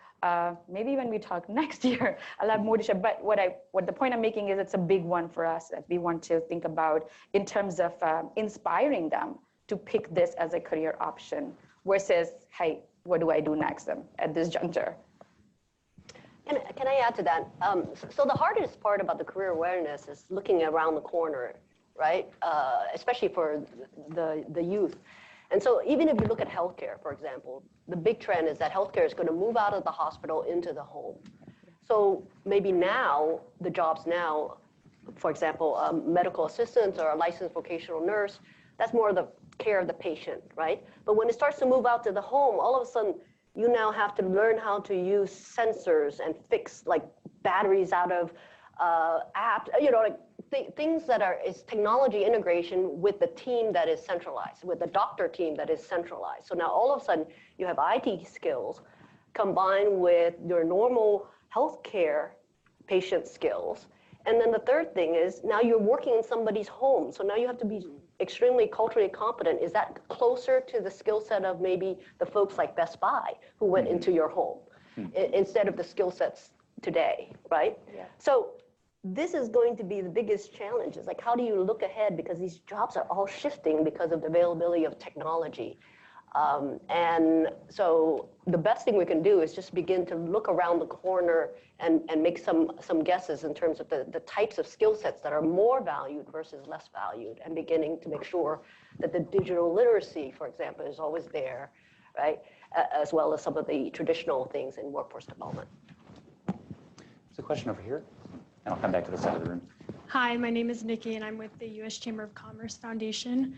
maybe when we talk next year, I'll have more to share. But what the point I'm making is it's a big one for us that we want to think about in terms of inspiring them to pick this as a career option versus, hey, what do I do next at this juncture? Can I add to that? So the hardest part about the career awareness is looking around the corner, right? Especially for the youth. And so even if you look at healthcare, for example, the big trend is that healthcare is going to move out of the hospital into the home. So maybe now, the jobs now, for example, medical assistants or a licensed vocational nurse, that's more of the care of the patient, right? But when it starts to move out to the home, all of a sudden, you now have to learn how to use sensors and fix like batteries out of apps, you know, like things that is technology integration with the team that is centralized, with the doctor team that is centralized. So now all of a sudden you have IT skills combined with your normal healthcare patient skills. And then the third thing is now you're working in somebody's home. So now you have to be extremely culturally competent. Is that closer to the skill set of maybe the folks like Best Buy who went into your home instead of the skill sets today, right? Yeah. So this is going to be the biggest challenge. Is like, how do you look ahead? Because these jobs are all shifting because of the availability of technology. And so the best thing we can do is just begin to look around the corner and make some guesses in terms of the types of skill sets that are more valued versus less valued, and beginning to make sure that the digital literacy, for example, is always there, right? As well as some of the traditional things in workforce development. There's a question over here, and I'll come back to the side of the room. Hi, my name is Nikki, and I'm with the U.S. Chamber of Commerce Foundation.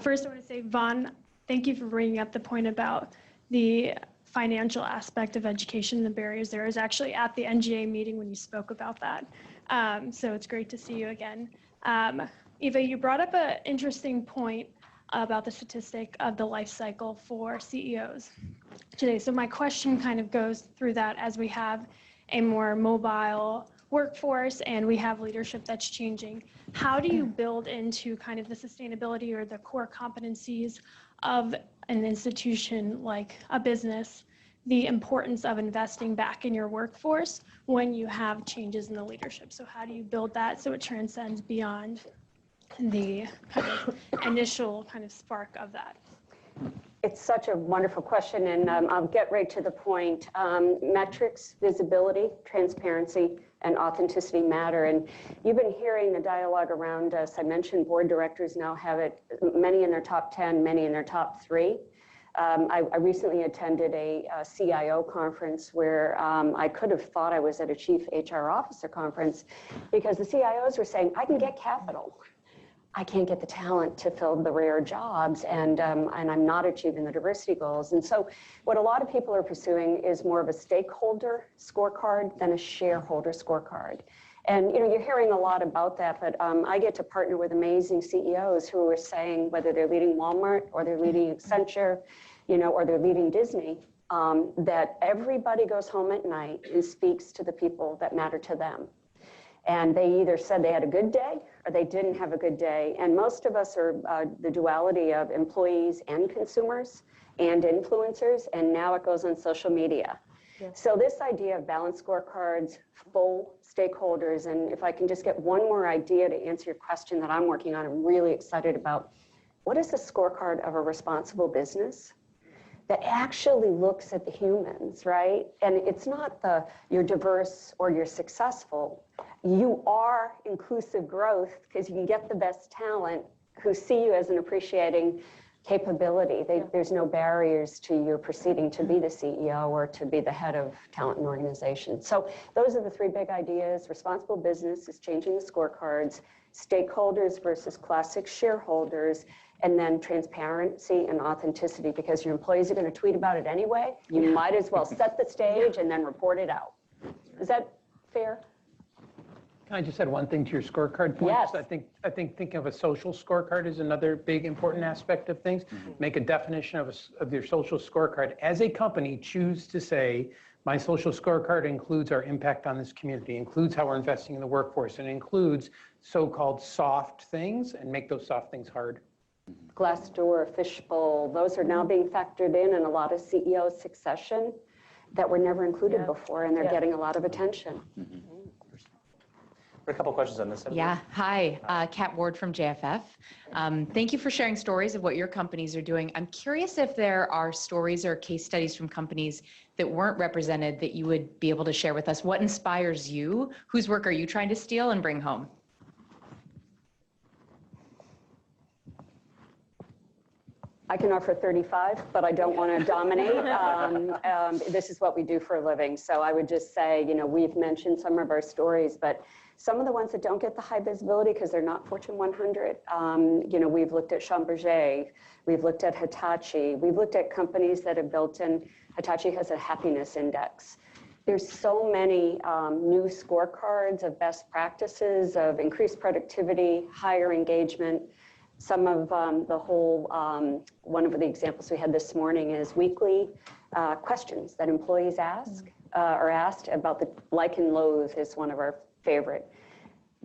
First, I want to say, Vaughn, thank you for bringing up the point about the financial aspect of education and the barriers there. I was actually at the NGA meeting when you spoke about that. So it's great to see you again. Eva, you brought up an interesting point about the statistic of the life cycle for CEOs today. So my question kind of goes through that as we have a more mobile workforce and we have leadership that's changing. How do you build into kind of the sustainability or the core competencies of an institution like a business, the importance of investing back in your workforce when you have changes in the leadership? So how do you build that so it transcends beyond the kind of initial kind of spark of that? It's such a wonderful question, and I'll get right to the point. Metrics, visibility, transparency, and authenticity matter. And you've been hearing the dialogue around us. I mentioned board directors now have it, many in their top 10, many in their top 3. I recently attended a CIO conference where I could have thought I was at a chief HR officer conference, because the CIOs were saying, I can get capital. I can't get the talent to fill the rare jobs, and I'm not achieving the diversity goals. And so what a lot of people are pursuing is more of a stakeholder scorecard than a shareholder scorecard. And you're hearing a lot about that, but I get to partner with amazing CEOs who are saying, whether they're leading Walmart or they're leading Accenture, or they're leading Disney, that everybody goes home at night and speaks to the people that matter to them. And they either said they had a good day or they didn't have a good day. And most of us are the duality of employees and consumers and influencers, and now it goes on social media. Yes. So this idea of balanced scorecards, full stakeholders, and if I can just get one more idea to answer your question that I'm working on, I'm really excited about. What is the scorecard of a responsible business that actually looks at the humans, right? And it's not you're diverse or you're successful. You are inclusive growth because you can get the best talent who see you as an appreciating capability. There's no barriers to your proceeding to be the CEO or to be the head of talent and organization. So those are the three big ideas. Responsible business is changing the scorecards, stakeholders versus classic shareholders, and then transparency and authenticity, because your employees are going to tweet about it anyway. You might as well set the stage and then report it out. Is that fair? Can I just add one thing to your scorecard point? Yes. I think thinking of a social scorecard is another big important aspect of things. Mm-hmm. Make a definition of your social scorecard. As a company, choose to say, my social scorecard includes our impact on this community, includes how we're investing in the workforce, and includes so-called soft things, and make those soft things hard. Glassdoor, Fishbowl, those are now being factored in a lot of CEO succession that were never included before, and they're getting a lot of attention. Mm-hmm. A couple questions on this side. Yeah, hi, Kat Ward from JFF. Thank you for sharing stories of what your companies are doing. I'm curious if there are stories or case studies from companies that weren't represented that you would be able to share with us. What inspires you? Whose work are you trying to steal and bring home? I can offer 35, but I don't want to dominate. This is what we do for a living. So I would just say, we've mentioned some of our stories, but some of the ones that don't get the high visibility because they're not Fortune 100, we've looked at Schlumberger, we've looked at Hitachi, we've looked at companies that have built in, Hitachi has a happiness index. There's so many new scorecards of best practices, of increased productivity, higher engagement. Some of the whole, one of the examples we had this morning is weekly questions that employees ask or asked about the like and loathe is one of our favorite.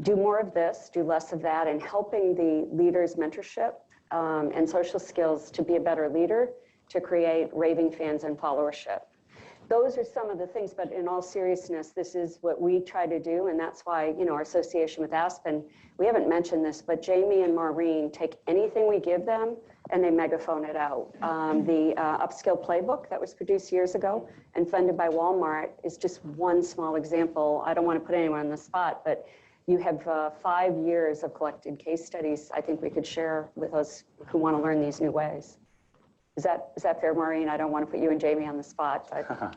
Do more of this, do less of that, and helping the leaders' mentorship and social skills to be a better leader, to create raving fans and followership. Those are some of the things, but in all seriousness, this is what we try to do, and that's why, our association with Aspen, we haven't mentioned this, but Jamie and Maureen take anything we give them and they megaphone it out. The UpSkill playbook that was produced years ago and funded by Walmart is just one small example. I don't want to put anyone on the spot, but you have 5 years of collected case studies I think we could share with those who want to learn these new ways. Is that fair, Maureen? I don't want to put you and Jamie on the spot. But...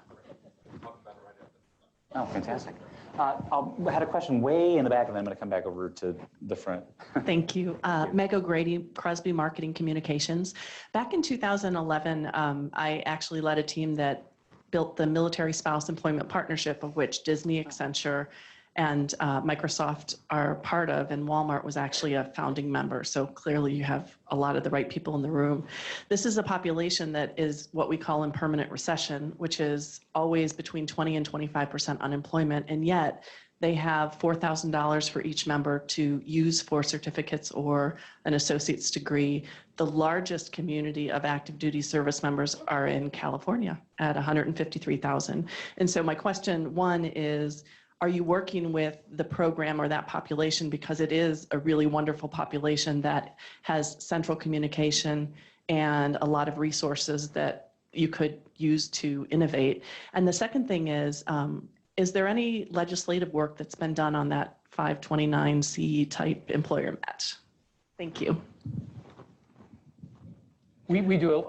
Oh, fantastic. I had a question way in the back, and then I'm going to come back over to the front. Thank you. Meg O'Grady, Crosby Marketing Communications. Back in 2011, I actually led a team that built the Military Spouse Employment Partnership, of which Disney, Accenture, and Microsoft are part of, and Walmart was actually a founding member. So clearly you have a lot of the right people in the room. This is a population that is what we call in permanent recession, which is always between 20 and 25% unemployment, and yet they have $4,000 for each member to use for certificates or an associate's degree. The largest community of active duty service members are in California at 153,000. And so my question, one, is, are you working with the program or that population, because it is a really wonderful population that has central communication and a lot of resources that you could use to innovate? And the second thing is there any legislative work that's been done on that 529C type employer match? Thank you. We do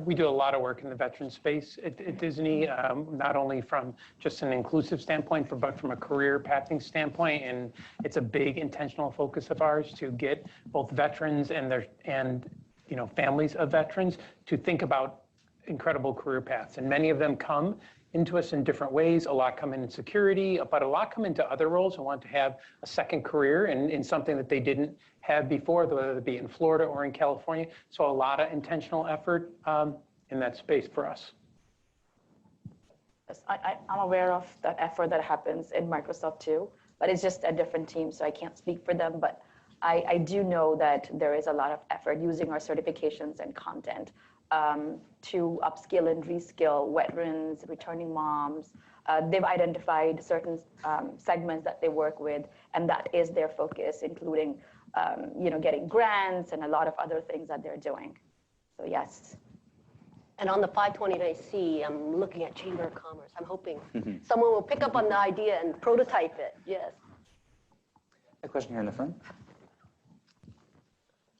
we do a lot of work in the veteran space at Disney, not only from just an inclusive standpoint, but from a career pathing standpoint. And it's a big intentional focus of ours to get both veterans and families of veterans to think about incredible career paths. And many of them come into us in different ways. A lot come in security, but a lot come into other roles and want to have a second career in something that they didn't have before, whether it be in Florida or in California. So a lot of intentional effort in that space for us. Yes, I'm aware of that effort that happens in Microsoft too, but it's just a different team, so I can't speak for them. But I do know that there is a lot of effort using our certifications and content to upskill and reskill veterans, returning moms. They've identified certain segments that they work with, and that is their focus, including getting grants and a lot of other things that they're doing. So yes. And on the 529C, I'm looking at Chamber of Commerce. I'm hoping someone will pick up on the idea and prototype it. Yes. A question here in the front.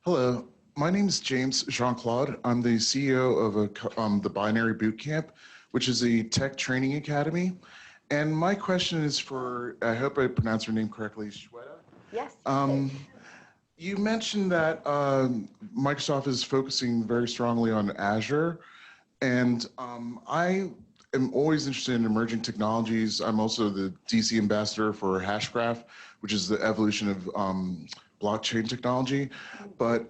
Hello, my name is James Jean-Claude. I'm the CEO of the Binary Bootcamp, which is a tech training academy. And my question is for, I hope I pronounced her name correctly, Shweta. Yes. You mentioned that Microsoft is focusing very strongly on Azure. And I am always interested in emerging technologies. I'm also the DC ambassador for Hashgraph, which is the evolution of blockchain technology. But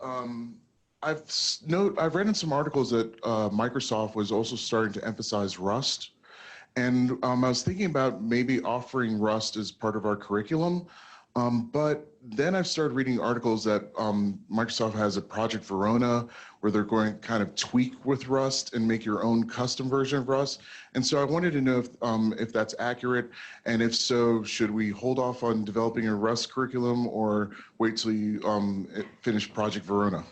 I've read in some articles that Microsoft was also starting to emphasize Rust. And I was thinking about maybe offering Rust as part of our curriculum. But then I've started reading articles that Microsoft has a Project Verona where they're going to kind of tweak with Rust and make your own custom version of Rust. And so I wanted to know if that's accurate, and if so, should we hold off on developing a Rust curriculum or wait till you finish Project Verona?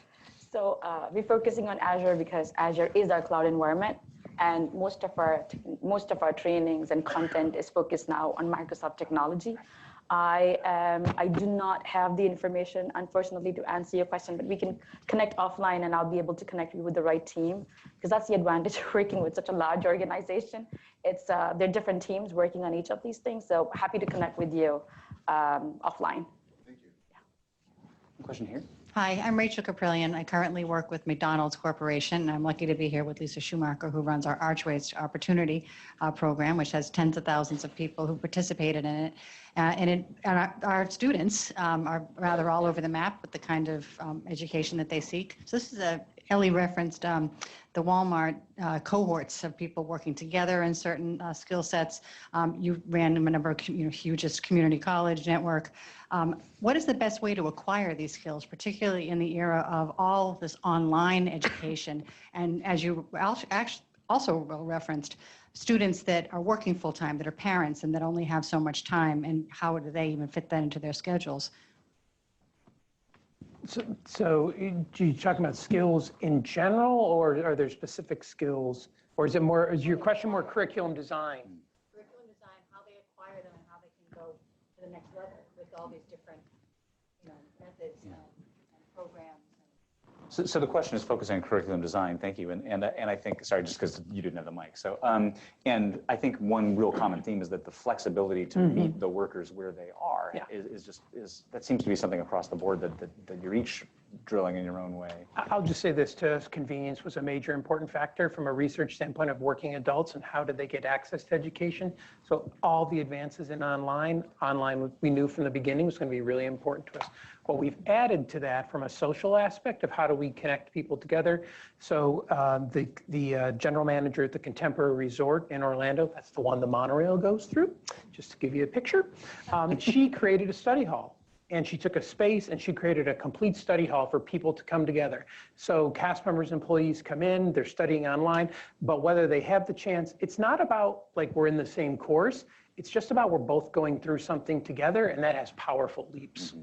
So we're focusing on Azure because Azure is our cloud environment, and most of our trainings and content is focused now on Microsoft technology. I do not have the information, unfortunately, to answer your question, but we can connect offline and I'll be able to connect you with the right team, because that's the advantage of working with such a large organization. It's there are different teams working on each of these things, so happy to connect with you offline. Thank you. Yeah. Question here. Hi, I'm Rachel Caprillion. I currently work with McDonald's Corporation, and I'm lucky to be here with Lisa Schumacher, who runs our Archways to Opportunity program, which has tens of thousands of people who participated in it. And our students are rather all over the map with the kind of education that they seek. So this is Ellie referenced the Walmart cohorts of people working together in certain skill sets. You ran a number of hugest community college network. What is the best way to acquire these skills, particularly in the era of all this online education? And as you also referenced, students that are working full-time, that are parents and that only have so much time, and how do they even fit that into their schedules? So do you talk about skills in general, or are there specific skills, or is your question more curriculum design? Curriculum design, how they acquire them and how they can go to the next level with all these different methods and programs. So the question is focusing on curriculum design. Thank you. And I think, sorry, just because you didn't have the mic. So, and I think one real common theme is that the flexibility to meet the workers where they are is that seems to be something across the board that you're each drilling in your own way. I'll just say this to us, convenience was a major important factor from a research standpoint of working adults and how did they get access to education. So all the advances in online we knew from the beginning was going to be really important to us. What we've added to that from a social aspect of how do we connect people together. So the general manager at the Contemporary Resort in Orlando, that's the one the monorail goes through, just to give you a picture, she created a study hall. And she took a space and she created a complete study hall for people to come together. So cast members, employees come in, they're studying online, but whether they have the chance, it's not about like we're in the same course. It's just about we're both going through something together, and that has powerful leaps.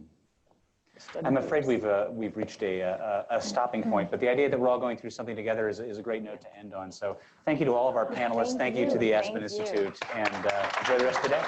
I'm afraid we've reached a stopping point, but the idea that we're all going through something together is a great note to end on. So thank you to all of our panelists. Thank you to the Aspen Institute, and enjoy the rest of the day.